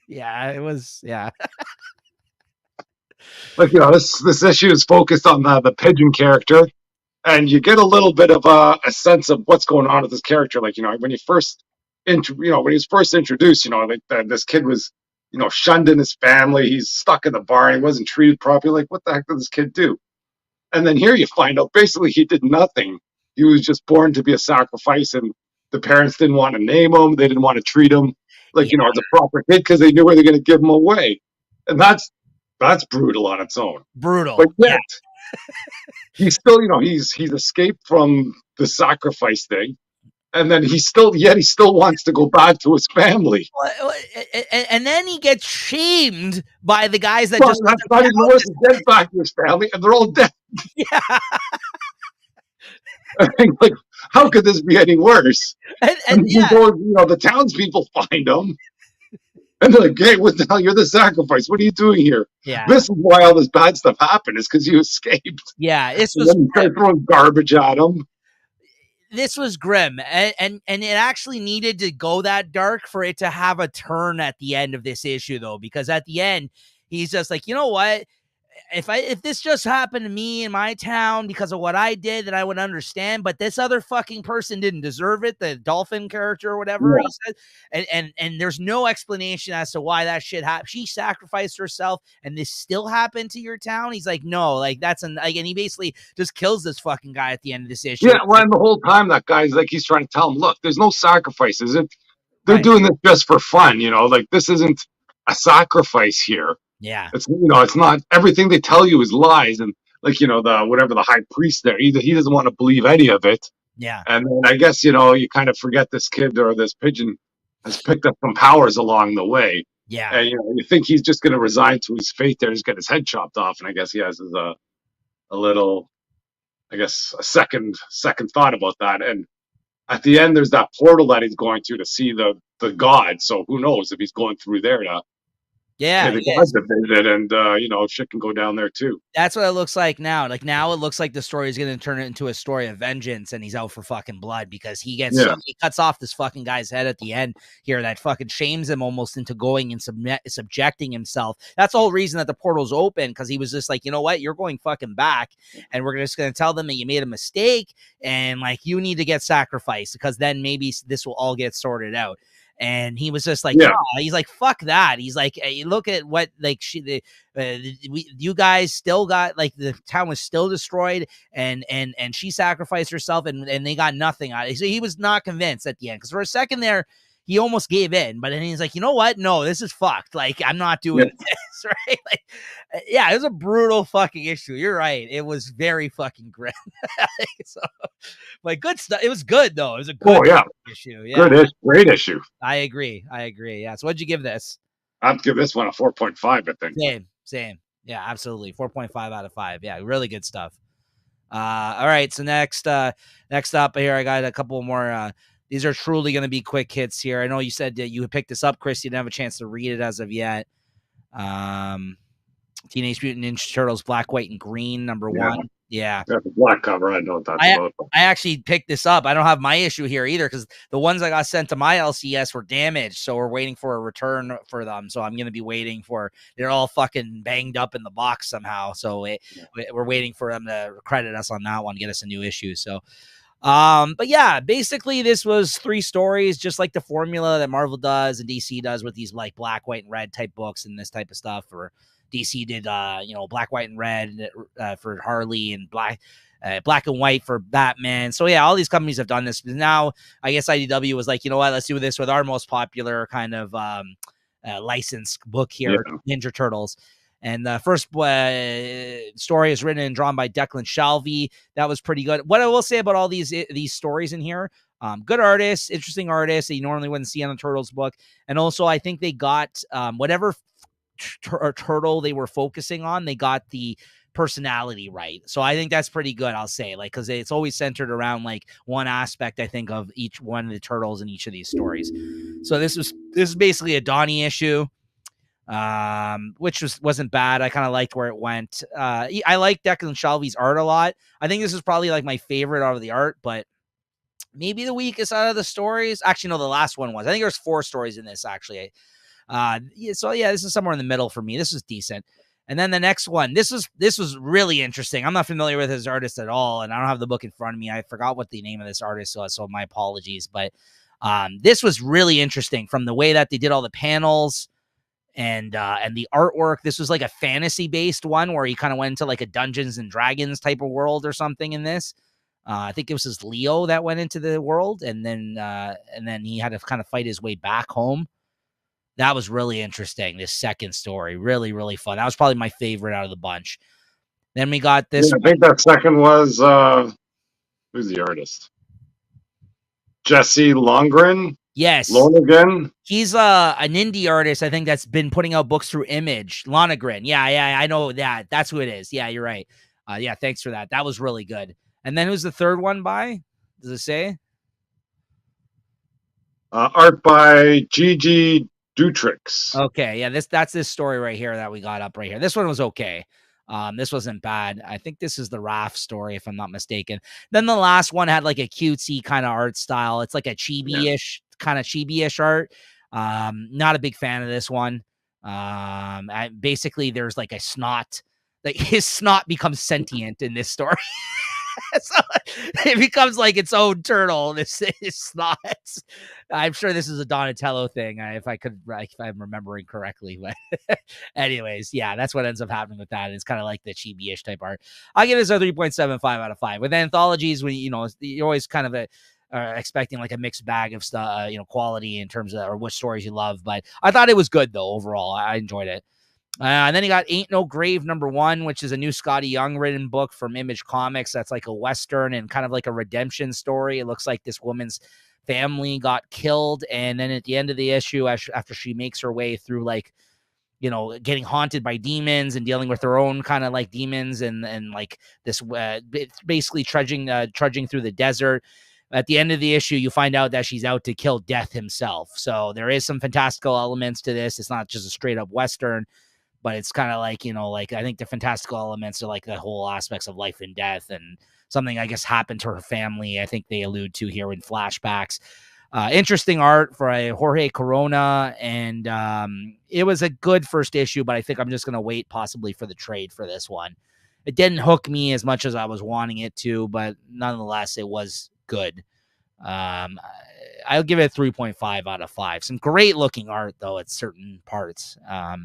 Yeah, it was. Yeah. Like, this issue is focused on the pigeon character. And you get a little bit of a sense of what's going on with this character. Like, when he first, when he was first introduced, like this kid was, shunned in his family. He's stuck in the barn. He wasn't treated properly. Like, what the heck did this kid do? And then here you find out basically he did nothing. He was just born to be a sacrifice, and the parents didn't want to name him. They didn't want to treat him like, Yeah, as a proper kid because they knew where they're going to give him away. And that's brutal on its own. But brutal. Yeah. yet, he's still, he's escaped from the sacrifice thing. And then he still wants to go back to his family. And then he gets shamed by the guys that But just that's not even worse. He gets back to his family and they're all dead. yeah. I think, like, how could this be any worse? And And he yeah, goes, the townspeople find him. And they're like, hey, what the hell? You're the sacrifice. What are you doing here? yeah, This is why all this bad stuff happened, is because you escaped. yeah. This And was then you start throwing garbage at him. grim, and it actually needed to go that dark for it to have a turn at the end of this issue, though, because at the end he's just like, you know what? If this just happened to me in my town because of what I did, then I would understand. But this other fucking person didn't deserve it. The dolphin character or whatever he said, and there's no explanation as to why that shit happened. She sacrificed herself, and this still happened to your town. He's like, no, like that's and he basically just kills this fucking guy at the end of this issue. Yeah, well, and the whole time that guy's like, he's trying to tell him, look, there's no sacrifices. They're Right. doing this just for fun, like this isn't a sacrifice here. Yeah. It's not, everything they tell you is lies. And like, the high priest there, he doesn't want to believe any of it. Yeah. And then I guess, you kind of forget this kid or this pigeon has picked up some powers along the way. Yeah. And, you think he's just going to resign to his fate there, just get his head chopped off. And I guess he has a little, I guess, a second thought about that. And at the end, there's that portal that he's going to see the god. So who knows if he's going through there to Yeah. pay the gods a visit, and shit can go down there too. That's what it looks like now. Like now, it looks like the story is going to turn it into a story of vengeance, and he's out for fucking blood because he cuts off this fucking guy's head at the end here that fucking shames him almost into going and subjecting himself. That's the whole reason that the portal's open, because he was just like, you know what, you're going fucking back, and we're just going to tell them that you made a mistake, and like you need to get sacrificed because then maybe this will all get sorted out. And he was just like, yeah. Oh, he's like, fuck that. He's like, hey, look at what, like, you guys still got, like, the town was still destroyed, and she sacrificed herself, and they got nothing out of it. So he was not convinced at the end, because for a second there, he almost gave in, but then he's like, you know what? No, this is fucked. Like, I'm not doing this, right? Like, yeah, it was a brutal fucking issue. You're right. It was very fucking grim. So, like, good stuff. It was good, though. It was a good issue. Yeah. Good, great issue. I agree. Yeah. So what'd you give this? I'd give this one a 4.5, I think. Same. Yeah, absolutely. 4.5 out of 5. Yeah, really good stuff. All right. So next up here, I got a couple more. These are truly going to be quick hits here. I know you said that you picked this up, Chris. You didn't have a chance to read it as of yet. Teenage Mutant Ninja Turtles, Black, White, and Green, number 1. Yeah. That's a black cover. I know what that's about. I actually picked this up. I don't have my issue here either, because the ones I got sent to my LCS were damaged. So we're waiting for a return for them. So I'm going to be waiting they're all fucking banged up in the box somehow. So we're waiting for them to credit us on that one, get us a new issue. So, but yeah, basically this was 3 stories, just like the formula that Marvel does and DC does with these like Black, White, and Red type books and this type of stuff. Or DC did, Black, White, and Red for Harley, and Black and White for Batman. So yeah, all these companies have done this. But now I guess IDW was like, you know what, let's do this with our most popular kind of licensed book here, Ninja Turtles. And the first story is written and drawn by Declan Shalvey. That was pretty good. What I will say about all these stories in here, good artists, interesting artists that you normally wouldn't see on a Turtles book. And also, I think they got whatever turtle they were focusing on, they got the personality right. So I think that's pretty good, I'll say, like, because it's always centered around like one aspect, I think, of each one of the turtles in each of these stories. So this is basically a Donnie issue, which wasn't bad. I kind of liked where it went. I like Declan Shalvey's art a lot. I think this is probably like my favorite out of the art, but maybe the weakest out of the stories. Actually, no, the last one was. I think there's 4 stories in this, actually. So yeah, this is somewhere in the middle for me. This is decent. And then the next one, this was really interesting. I'm not familiar with his artist at all, and I don't have the book in front of me. I forgot what the name of this artist was, so my apologies. But this was really interesting from the way that they did all the panels and the artwork. This was like a fantasy based one where he kind of went into like a Dungeons and Dragons type of world or something in this. I think it was his Leo that went into the world, and then he had to kind of fight his way back home. That was really interesting. This second story, really, really fun. That was probably my favorite out of the bunch. Then we got this. Yeah, I think that second was who's the artist? Jesse Longren. Yes, Lonergan. he's an indie artist. I think that's been putting out books through Image. Lonergan. Yeah, I know that. That's who it is. Yeah, you're right. Yeah, thanks for that. That was really good. And then who's the third one by? Does it say? Art by Gigi Dutrix. Okay, yeah, that's this story right here that we got up right here. This one was okay. This wasn't bad. I think this is the Raft story, if I'm not mistaken. Then the last one had like a cutesy kind of art style. It's like a chibi-ish kind of chibi-ish art. Not a big fan of this one. Basically, there's like a snot. Like his snot becomes sentient in this story. So it becomes like its own turtle. This is not. I'm sure this is a Donatello thing, if I'm remembering correctly. But anyways, yeah, that's what ends up happening with that. It's kind of like the chibi-ish type art. I give this a 3.75 out of 5. With anthologies, when you're always kind of expecting like a mixed bag of stuff, quality in terms of or which stories you love. But I thought it was good though overall. I enjoyed it. And then you got Ain't No Grave #1, which is a new Scotty Young written book from Image Comics. That's like a Western and kind of like a redemption story. It looks like this woman's family got killed. And then at the end of the issue, after she makes her way through like, getting haunted by demons and dealing with her own kind of like demons and like this basically trudging through the desert. At the end of the issue, you find out that she's out to kill Death himself. So there is some fantastical elements to this. It's not just a straight up Western. But it's kind of like, like I think the fantastical elements are like the whole aspects of life and death and something I guess happened to her family. I think they allude to here in flashbacks. Interesting art for a Jorge Corona. And it was a good first issue, but I think I'm just going to wait possibly for the trade for this one. It didn't hook me as much as I was wanting it to, but nonetheless, it was good. I'll give it a 3.5 out of 5. Some great looking art though at certain parts.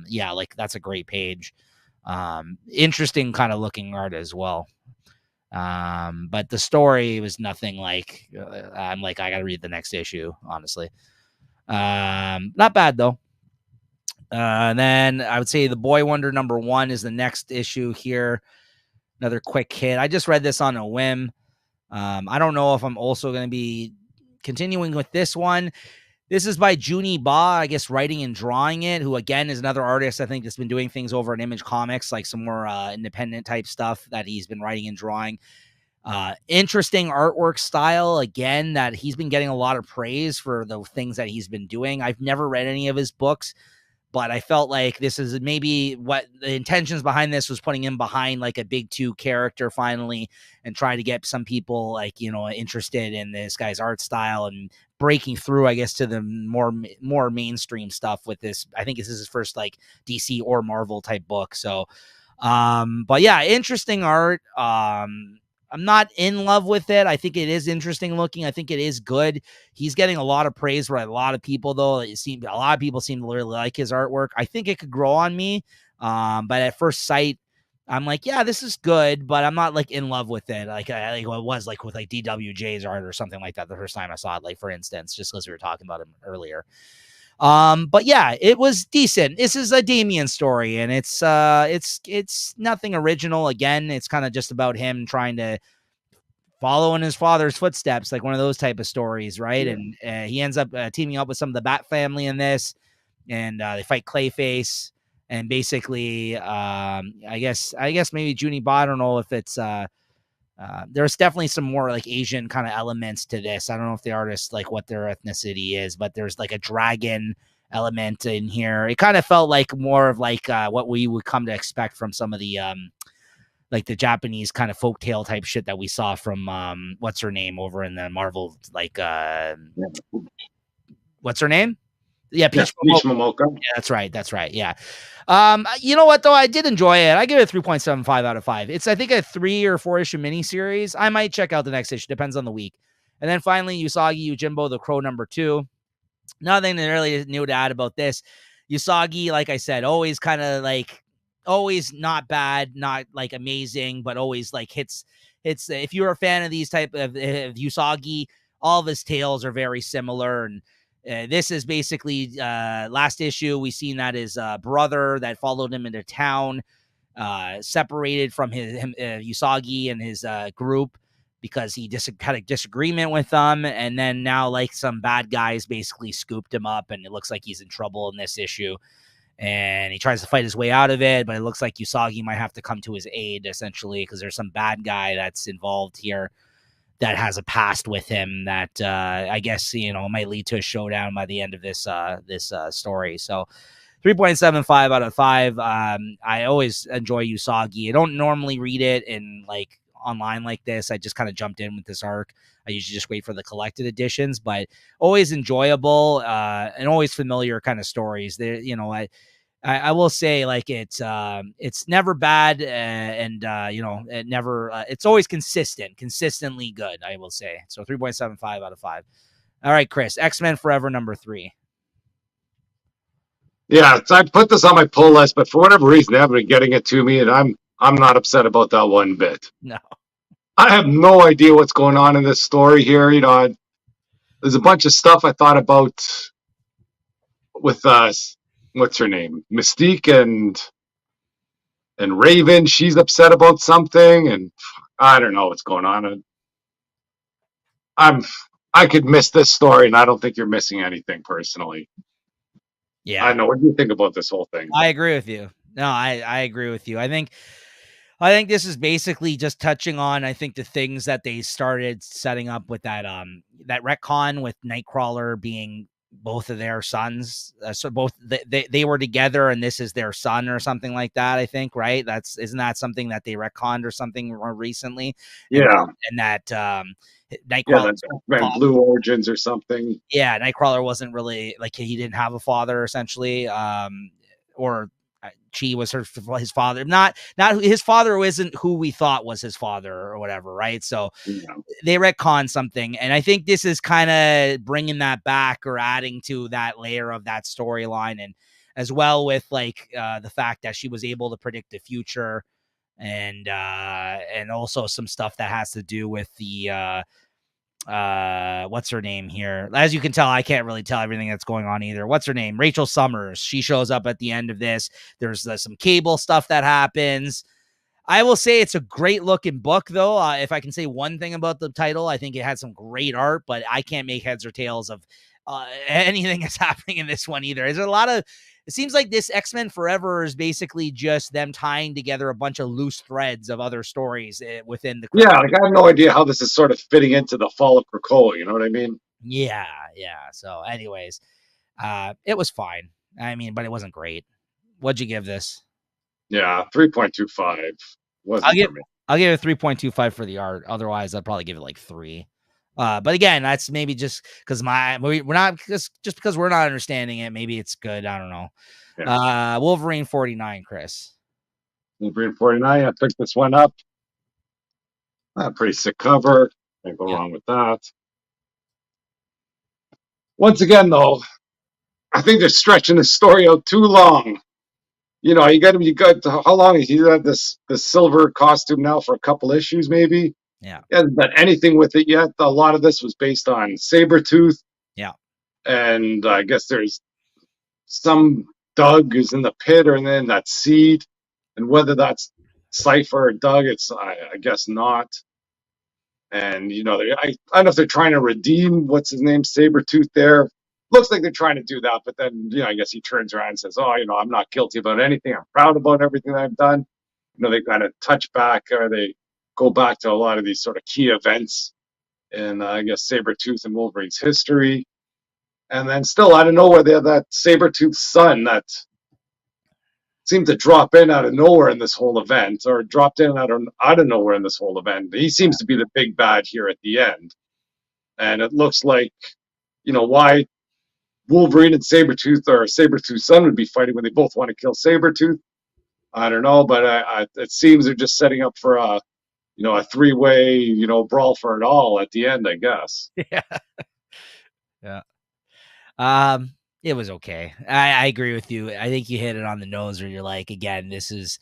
Yeah, like that's a great page. Interesting kind of looking art as well. But the story was nothing like I'm like I gotta read the next issue, honestly. Not bad though. And then I would say The Boy Wonder #1 is the next issue here. Another quick hit. I just read this on a whim. I don't know if I'm also going to be continuing with this one. This is by Junie Ba, I guess, writing and drawing it, who, again, is another artist, I think, that's been doing things over at Image Comics, like some more independent type stuff that he's been writing and drawing. Interesting artwork style, again, that he's been getting a lot of praise for the things that he's been doing. I've never read any of his books, but I felt like this is maybe what the intentions behind this was, putting him behind like a big 2 character finally and trying to get some people like, interested in this guy's art style and breaking through, I guess, to the more mainstream stuff with this. I think this is his first like DC or Marvel type book. So, but yeah, interesting art. I'm not in love with it. I think it is interesting looking. I think it is good. He's getting a lot of praise by a lot of people, though. A lot of people seem to really like his artwork. I think it could grow on me. But at first sight, I'm like, yeah, this is good, but I'm not like in love with it. Like it was like with like DWJ's art or something like that the first time I saw it, like for instance, just because we were talking about him earlier. But yeah, it was decent. This is a Damien story, and it's nothing original. Again, it's kind of just about him trying to follow in his father's footsteps, like one of those type of stories, right? Yeah. And he ends up teaming up with some of the Bat family in this, and they fight Clayface. And basically, I guess maybe Junie Ba, I don't know if it's there's definitely some more like Asian kind of elements to this. I don't know if the artist, like what their ethnicity is, but there's like a dragon element in here. It kind of felt like more of like what we would come to expect from some of the like the Japanese kind of folktale type shit that we saw from what's her name over in the Marvel, like what's her name? Yeah, Peach Momoko. Yeah, that's right. Yeah. You know what though? I did enjoy it. I give it a 3.75 out of 5. It's, I think, a 3 or 4 issue miniseries. I might check out the next issue. Depends on the week. And then finally, Usagi Yojimbo, the Crow #2. Nothing really new to add about this. Usagi, like I said, always kind of like, always not bad, not like amazing, but always like hits It's if you're a fan of these type of Usagi, all of his tales are very similar. And this is basically last issue. We seen that his brother that followed him into town separated from Usagi and his group because he had a disagreement with them. And then now, like, some bad guys basically scooped him up, and it looks like he's in trouble in this issue. And he tries to fight his way out of it, but it looks like Usagi might have to come to his aid, essentially, because there's some bad guy that's involved here that has a past with him that I guess, might lead to a showdown by the end of this story. So 3.75 out of 5. I always enjoy Usagi. I don't normally read it in like online like this. I just kind of jumped in with this arc. I usually just wait for the collected editions, but always enjoyable and always familiar kind of stories. There, I will say, like, it's never bad, and it never it's always consistently good, I will say. So 3.75 out of 5. All right, Chris, X-Men Forever number 3. Yeah, so I put this on my pull list, but for whatever reason, they haven't been getting it to me, and I'm not upset about that one bit. No. I have no idea what's going on in this story here. There's a bunch of stuff I thought about with what's her name, Mystique and Raven. She's upset about something, and I don't know what's going on. I could miss this story, and I don't think you're missing anything personally. Yeah, I don't know. What do you think about this whole thing? I agree with you. No, I agree with you. I think this is basically just touching on, I think, the things that they started setting up with that retcon with Nightcrawler being both of their sons. So both they were together, and this is their son or something like that. I think, right? Isn't that something that they retconned or something more recently? Yeah, and that Nightcrawler, Nightcrawler Blue Origins or something. Yeah, Nightcrawler wasn't really like, he didn't have a father, essentially, or she was his father. Not his father isn't who we thought was his father or whatever, right? So they retcon something, and I think this is kind of bringing that back or adding to that layer of that storyline, and as well with like the fact that she was able to predict the future, and also some stuff that has to do with the what's her name here? As you can tell, I can't really tell everything that's going on either. What's her name? Rachel Summers. She shows up at the end of this. There's some Cable stuff that happens. I will say it's a great looking book, though. If I can say one thing about the title, I think it had some great art, but I can't make heads or tails of anything that's happening in this one either. There's a lot of, it seems like this X-Men Forever is basically just them tying together a bunch of loose threads of other stories within the. Yeah, like I have no idea how this is sort of fitting into the fall of Krakoa. You know what I mean? Yeah. So, anyways, it was fine. I mean, but it wasn't great. What'd you give this? Yeah, 3.25 wasn't for me. I'll give it 3.25 for the art. Otherwise, I'd probably give it like 3. But again, that's maybe just because we're not just because we're not understanding it. Maybe it's good. I don't know. Yeah. Wolverine 49, Chris. Wolverine 49. I picked this one up. Pretty sick cover. Can't go wrong with that. Once again, though, I think they're stretching the story out too long. You got how long has he had this silver costume now for a couple issues, maybe? Yeah. He hasn't done anything with it yet. A lot of this was based on Sabretooth. Yeah. And I guess there's some Doug is in the pit, or then that seed. And whether that's Cypher or Doug, I guess not. And, I don't know if they're trying to redeem, what's his name, Sabretooth there. Looks like they're trying to do that, but then, I guess he turns around and says, I'm not guilty about anything. I'm proud about everything I've done. They kind of touch back, or they go back to a lot of these sort of key events in, I guess, Sabretooth and Wolverine's history. And then still, I don't know where they have that Sabretooth son that seemed to drop in out of nowhere in this whole event, or dropped in out of nowhere in this whole event. He seems to be the big bad here at the end. And it looks like, why Wolverine and Sabretooth, or Sabretooth's son, would be fighting when they both want to kill Sabretooth. I don't know, but it seems they're just setting up for a three-way, brawl for it all at the end, I guess. Yeah. It was okay. I agree with you. I think you hit it on the nose where you're like, again, this is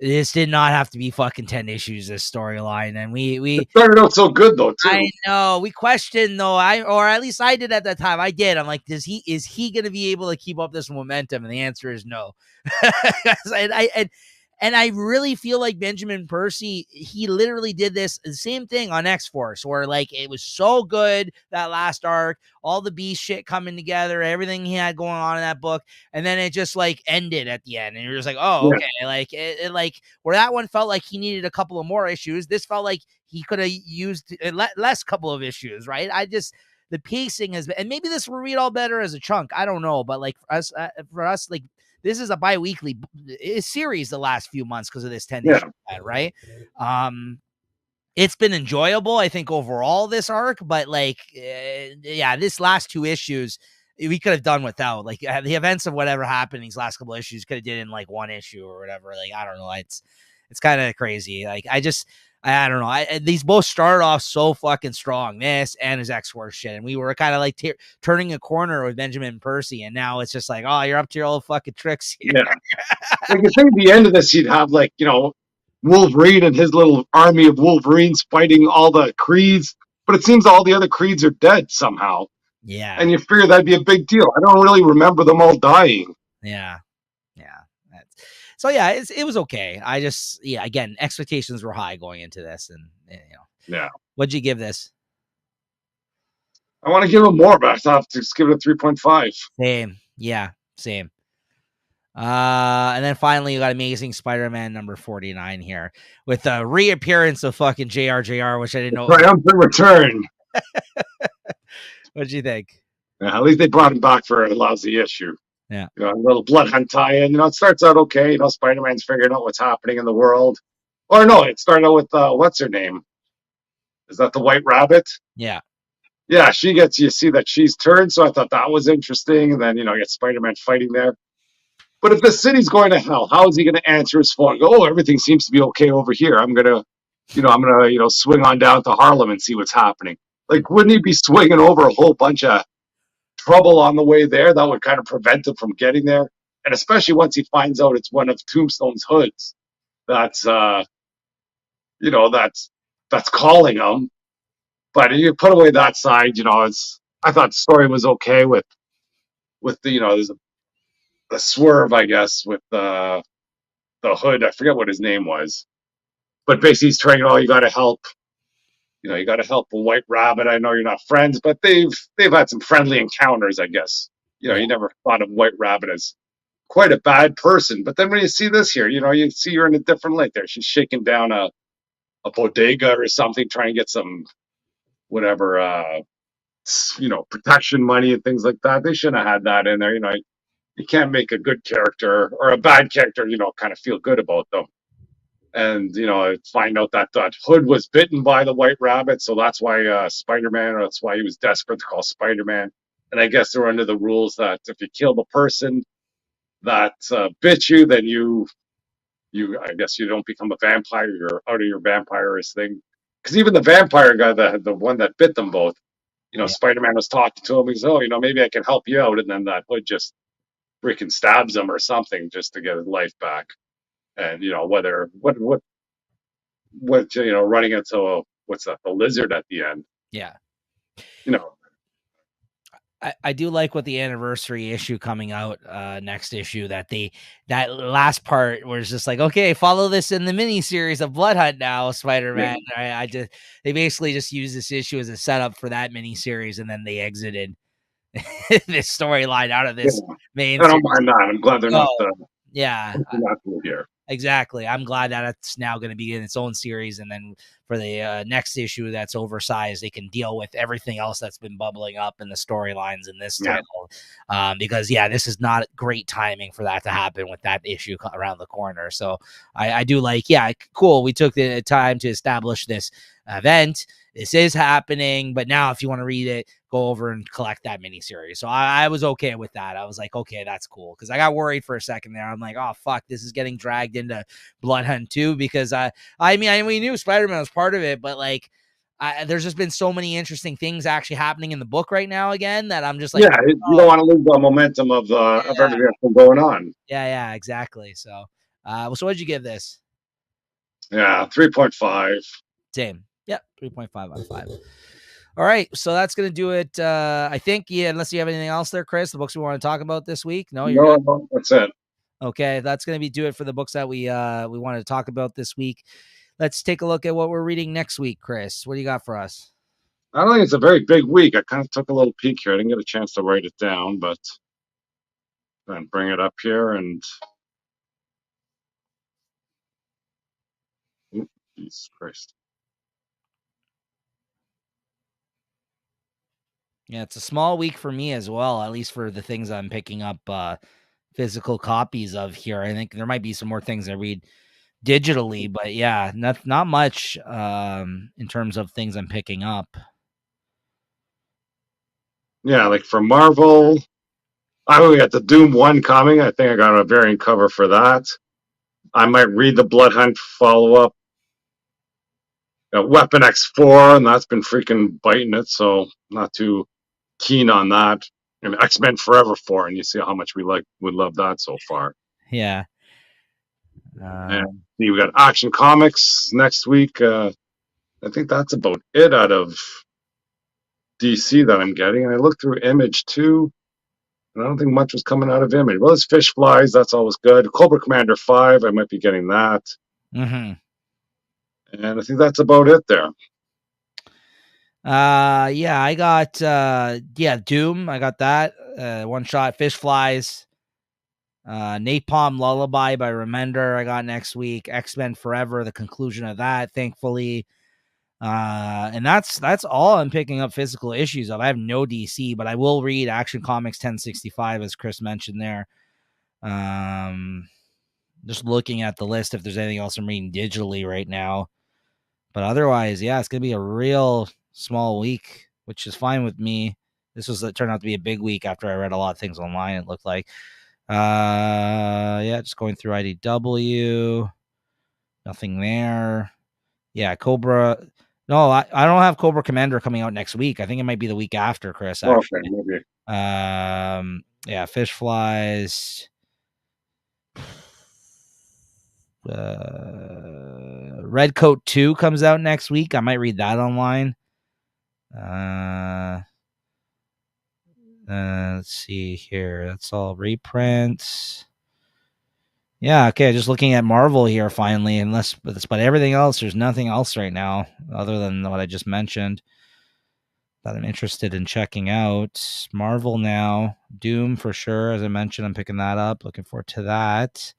This did not have to be fucking 10 issues, this storyline. And It started out so good though, I too. know we questioned though, or at least I did at that time. I did. I'm like, is he going to be able to keep up this momentum? And the answer is no. And I really feel like Benjamin Percy, he literally did the same thing on X-Force, where like it was so good that last arc, all the beast shit coming together, everything he had going on in that book, and then it just like ended at the end, and you're just like, oh, Yeah. okay, like it like where that one felt like he needed a couple of more issues, this felt like he could have used less couple of issues, right? The pacing has been, and maybe this will read all better as a chunk. I don't know, but like for us, like this is a bi-weekly series the last few months because of this 10 Yeah. issue, right? It's been enjoyable, I think, overall this arc, but like, yeah, this last 2 issues we could have done without. Like the events of whatever happened these last couple issues could have did in like 1 issue or whatever. Like I don't know, it's kind of crazy. Like I don't know. These both started off so fucking strong, this and his X-Force shit, and we were kind of like turning a corner with Benjamin Percy, and now it's just like, oh, you're up to your old fucking tricks here. Yeah. Like you think at the end of this, you'd have like, Wolverine and his little army of Wolverines fighting all the Creeds, but it seems all the other Creeds are dead somehow. Yeah. And you figure that'd be a big deal. I don't really remember them all dying. Yeah. So yeah, it was okay. I just, again, expectations were high going into this, and Yeah. What'd you give this? I want to give him more, but I thought to just give it a 3.5. Same. Yeah, same. And then finally, you got Amazing Spider-Man number 49 here with the reappearance of fucking JRJR, which I didn't know. Triumphant return. What'd you think? Yeah, at least they brought him back for a lousy issue. Yeah. A little Blood Hunt tie-in. It starts out okay. Spider-Man's figuring out what's happening in the world. Or no, it started out with, what's her name? Is that the White Rabbit? Yeah. Yeah, you see that she's turned, so I thought that was interesting. And then, you get Spider-Man fighting there. But if the city's going to hell, how is he going to answer his phone? Go, oh, everything seems to be okay over here. I'm gonna swing on down to Harlem and see what's happening. Like, wouldn't he be swinging over a whole bunch of trouble on the way there? That would kind of prevent him from getting there. And especially once he finds out it's one of Tombstone's hoods, that's that's calling him. But you put away that side, I thought the story was okay with there's a swerve, I guess, with the hood. I forget what his name was, but basically he's trying. Oh, you got to help. You got to help the White Rabbit. I know you're not friends, but they've had some friendly encounters, I guess. You never thought of White Rabbit as quite a bad person, but then when you see this here, you see her in a different light. There, she's shaking down a bodega or something, trying to get some whatever, protection money and things like that. They shouldn't have had that in there. You can't make a good character or a bad character, kind of feel good about them. And, find out that Hood was bitten by the White Rabbit. So that's why Spider-Man, or that's why he was desperate to call Spider-Man. And I guess they're under the rules that if you kill the person that bit you, then I guess you don't become a vampire. You're out of your vampirist thing. Because even the vampire guy, the one that bit them both, Spider-Man was talking to him. He's, oh, maybe I can help you out. And then that Hood just freaking stabs him or something just to get his life back. And whether what running into what's that, the lizard at the end. Yeah. I do like what the anniversary issue coming out next issue, that last part was just like, okay, follow this in the mini series of Blood Hunt now, Spider-Man. Yeah. They basically just used this issue as a setup for that mini series, and then they exited this storyline out of this main. I don't mind that. I'm glad they're not here. Exactly. I'm glad that it's now going to be in its own series, and then for the next issue that's oversized, they can deal with everything else that's been bubbling up in the storylines in this title. Because this is not great timing for that to happen with that issue around the corner. So I do like, cool. We took the time to establish this event. This is happening, but now if you want to read it, go over and collect that miniseries. So I was okay with that. I was like, okay, that's cool. Because I got worried for a second there. I'm like, oh, fuck, this is getting dragged into Blood Hunt 2. Because, we knew Spider-Man was part of it, but, like, there's just been so many interesting things actually happening in the book right now again that I'm just like... Yeah, you don't want to lose the momentum of everything that's been going on. Yeah, exactly. So, so what did you give this? Yeah, 3.5. Same. Yep, 3.5 out of 5. All right, so that's gonna do it. I think, yeah, unless you have anything else there, Chris, the books we want to talk about this week. No, you're No, good. no, that's it. Okay, that's gonna do it for the books that we wanted to talk about this week. Let's take a look at what we're reading next week, Chris. What do you got for us? I don't think it's a very big week. I kind of took a little peek here. I didn't get a chance to write it down, but then bring it up here and Jesus Christ. Yeah, it's a small week for me as well, at least for the things I'm picking up physical copies of here. I think there might be some more things I read digitally, but yeah, not much in terms of things I'm picking up. Yeah, like for Marvel, we got the Doom 1 coming. I think I got a variant cover for that. I might read the Blood Hunt follow up. Weapon X4, and that's been freaking biting it, so not too keen on that. And X-Men Forever 4, and you see how much would love that so far. Yeah. And we got Action Comics next week. I think that's about it out of DC that I'm getting. And I looked through Image too, and I don't think much was coming out of Image. Well, there's Fish Flies, that's always good. Cobra Commander 5, I might be getting that. Mm-hmm. And I think that's about it there. Yeah, I got Doom. I got that. One shot, Fish Flies. Napalm Lullaby by Remender I got next week. X-Men Forever, the conclusion of that, thankfully. And that's all I'm picking up physical issues of. I have no DC, but I will read Action Comics 1065, as Chris mentioned there. Just looking at the list if there's anything else I'm reading digitally right now. But otherwise, yeah, it's gonna be a real small week, which is fine with me. It turned out to be a big week after I read a lot of things online, it looked like. Yeah, just going through IDW. Nothing there. Yeah, Cobra. No, I don't have Cobra Commander coming out next week. I think it might be the week after, Chris, actually. Okay, maybe. Yeah, Fish Flies. Red Coat 2 comes out next week. I might read that online. Let's see here. That's all reprints. Yeah, okay. Just looking at Marvel here finally, but everything else, there's nothing else right now other than what I just mentioned that I'm interested in checking out. Marvel now, Doom for sure. As I mentioned, I'm picking that up. Looking forward to that.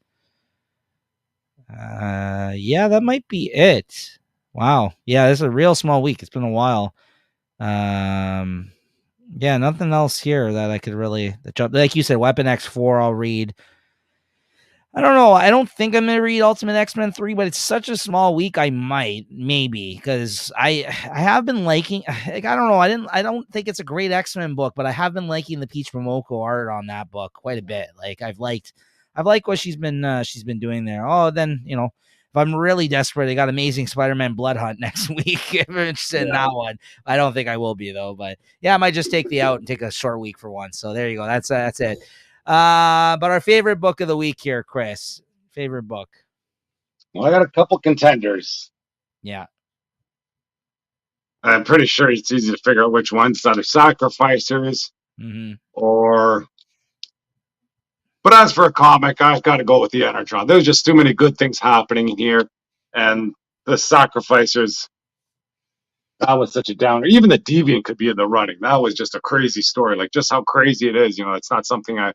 Yeah, that might be it. Wow. Yeah, this is a real small week. It's been a while. Yeah, nothing else here that I could really jump. Like you said, Weapon X4, I'll read. I don't know. I don't think I'm gonna read Ultimate X-Men 3, but it's such a small week. I might, maybe, because I have been liking. Like, I don't know. I don't think it's a great X-Men book, but I have been liking the Peach Momoko art on that book quite a bit. Like, I've liked what she's been doing there. Oh, then if I'm really desperate, I got Amazing Spider-Man Blood Hunt next week. If I'm interested in that one, I don't think I will be though. But yeah, I might just take the out and take a short week for once. So there you go. That's it. But our favorite book of the week here, Chris. Favorite book. Well, I got a couple contenders. Yeah. I'm pretty sure it's easy to figure out which ones that are Sacrificers or. But as for a comic, I've got to go with the Energon. There's just too many good things happening here, and the Sacrificers. That was such a downer. Even the Deviant could be in the running. That was just a crazy story. Like just how crazy it is. It's not something I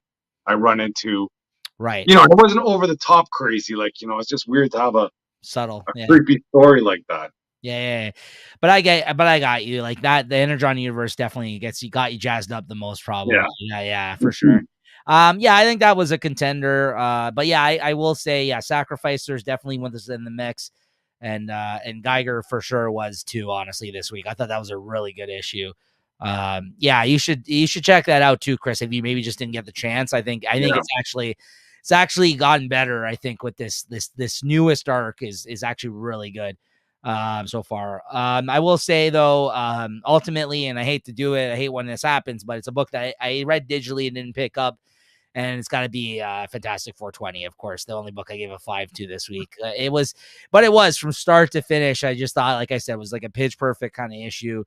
run into. Right. It wasn't over the top crazy. Like it's just weird to have a subtle, creepy story like that. Yeah. But I got you. Like that, the Energon universe definitely got you jazzed up the most, probably. Yeah, for sure. Yeah, I think that was a contender. But yeah, I will say, yeah, Sacrificers definitely was in the mix. And Geiger for sure was too, honestly, this week. I thought that was a really good issue. Yeah, you should check that out too, Chris, if you maybe just didn't get the chance. I think it's actually gotten better. I think with this newest arc is actually really good so far. I will say though, ultimately, and I hate to do it, I hate when this happens, but it's a book that I read digitally and didn't pick up. and it's got to be Fantastic 420, of course, the only book I gave a 5 to this week. It was from start to finish. I just thought, like I said, it was like a pitch perfect kind of issue.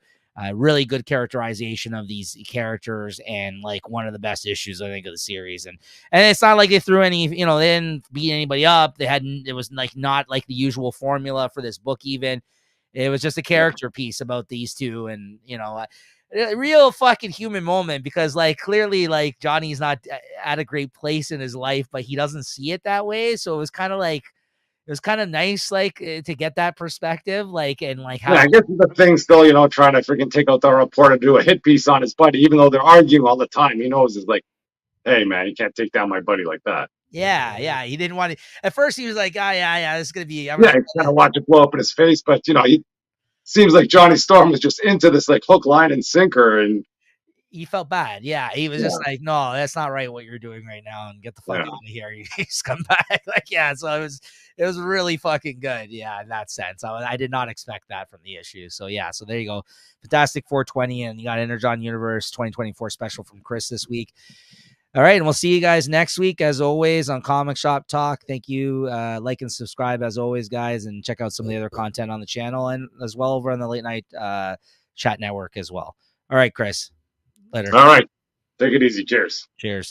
Really good characterization of these characters, and like one of the best issues I think of the series. And it's not like they threw any, they didn't beat anybody up. It was like not like the usual formula for this book. Even it was just a character piece about these two, and a real fucking human moment, because like clearly like Johnny's not at a great place in his life, but he doesn't see it that way. So it was kind of nice, like to get that perspective, like, and like how. Yeah, I guess the thing still, trying to freaking take out the reporter to do a hit piece on his buddy, even though they're arguing all the time. He knows is like, hey man, you can't take down my buddy like that. Yeah, he didn't want to. At first, he was like, "Oh yeah, this is gonna be." Yeah, he's trying to watch it blow up in his face, but he seems like Johnny Storm was just into this like hook, line, and sinker, and he felt bad. Yeah, he was just like, "No, that's not right what you're doing right now, and get the fuck out of here, you scumbag." Like, yeah, so it was really fucking good. Yeah, in that sense, I did not expect that from the issue. So yeah, so there you go, Fantastic 420, and you got Energon Universe 2024 special from Chris this week. All right, and we'll see you guys next week, as always, on Comic Shop Talk. Thank you. Like and subscribe, as always, guys, and check out some of the other content on the channel, and as well over on the Late Night Chat Network as well. All right, Chris. Later. All right. Take it easy. Cheers. Cheers.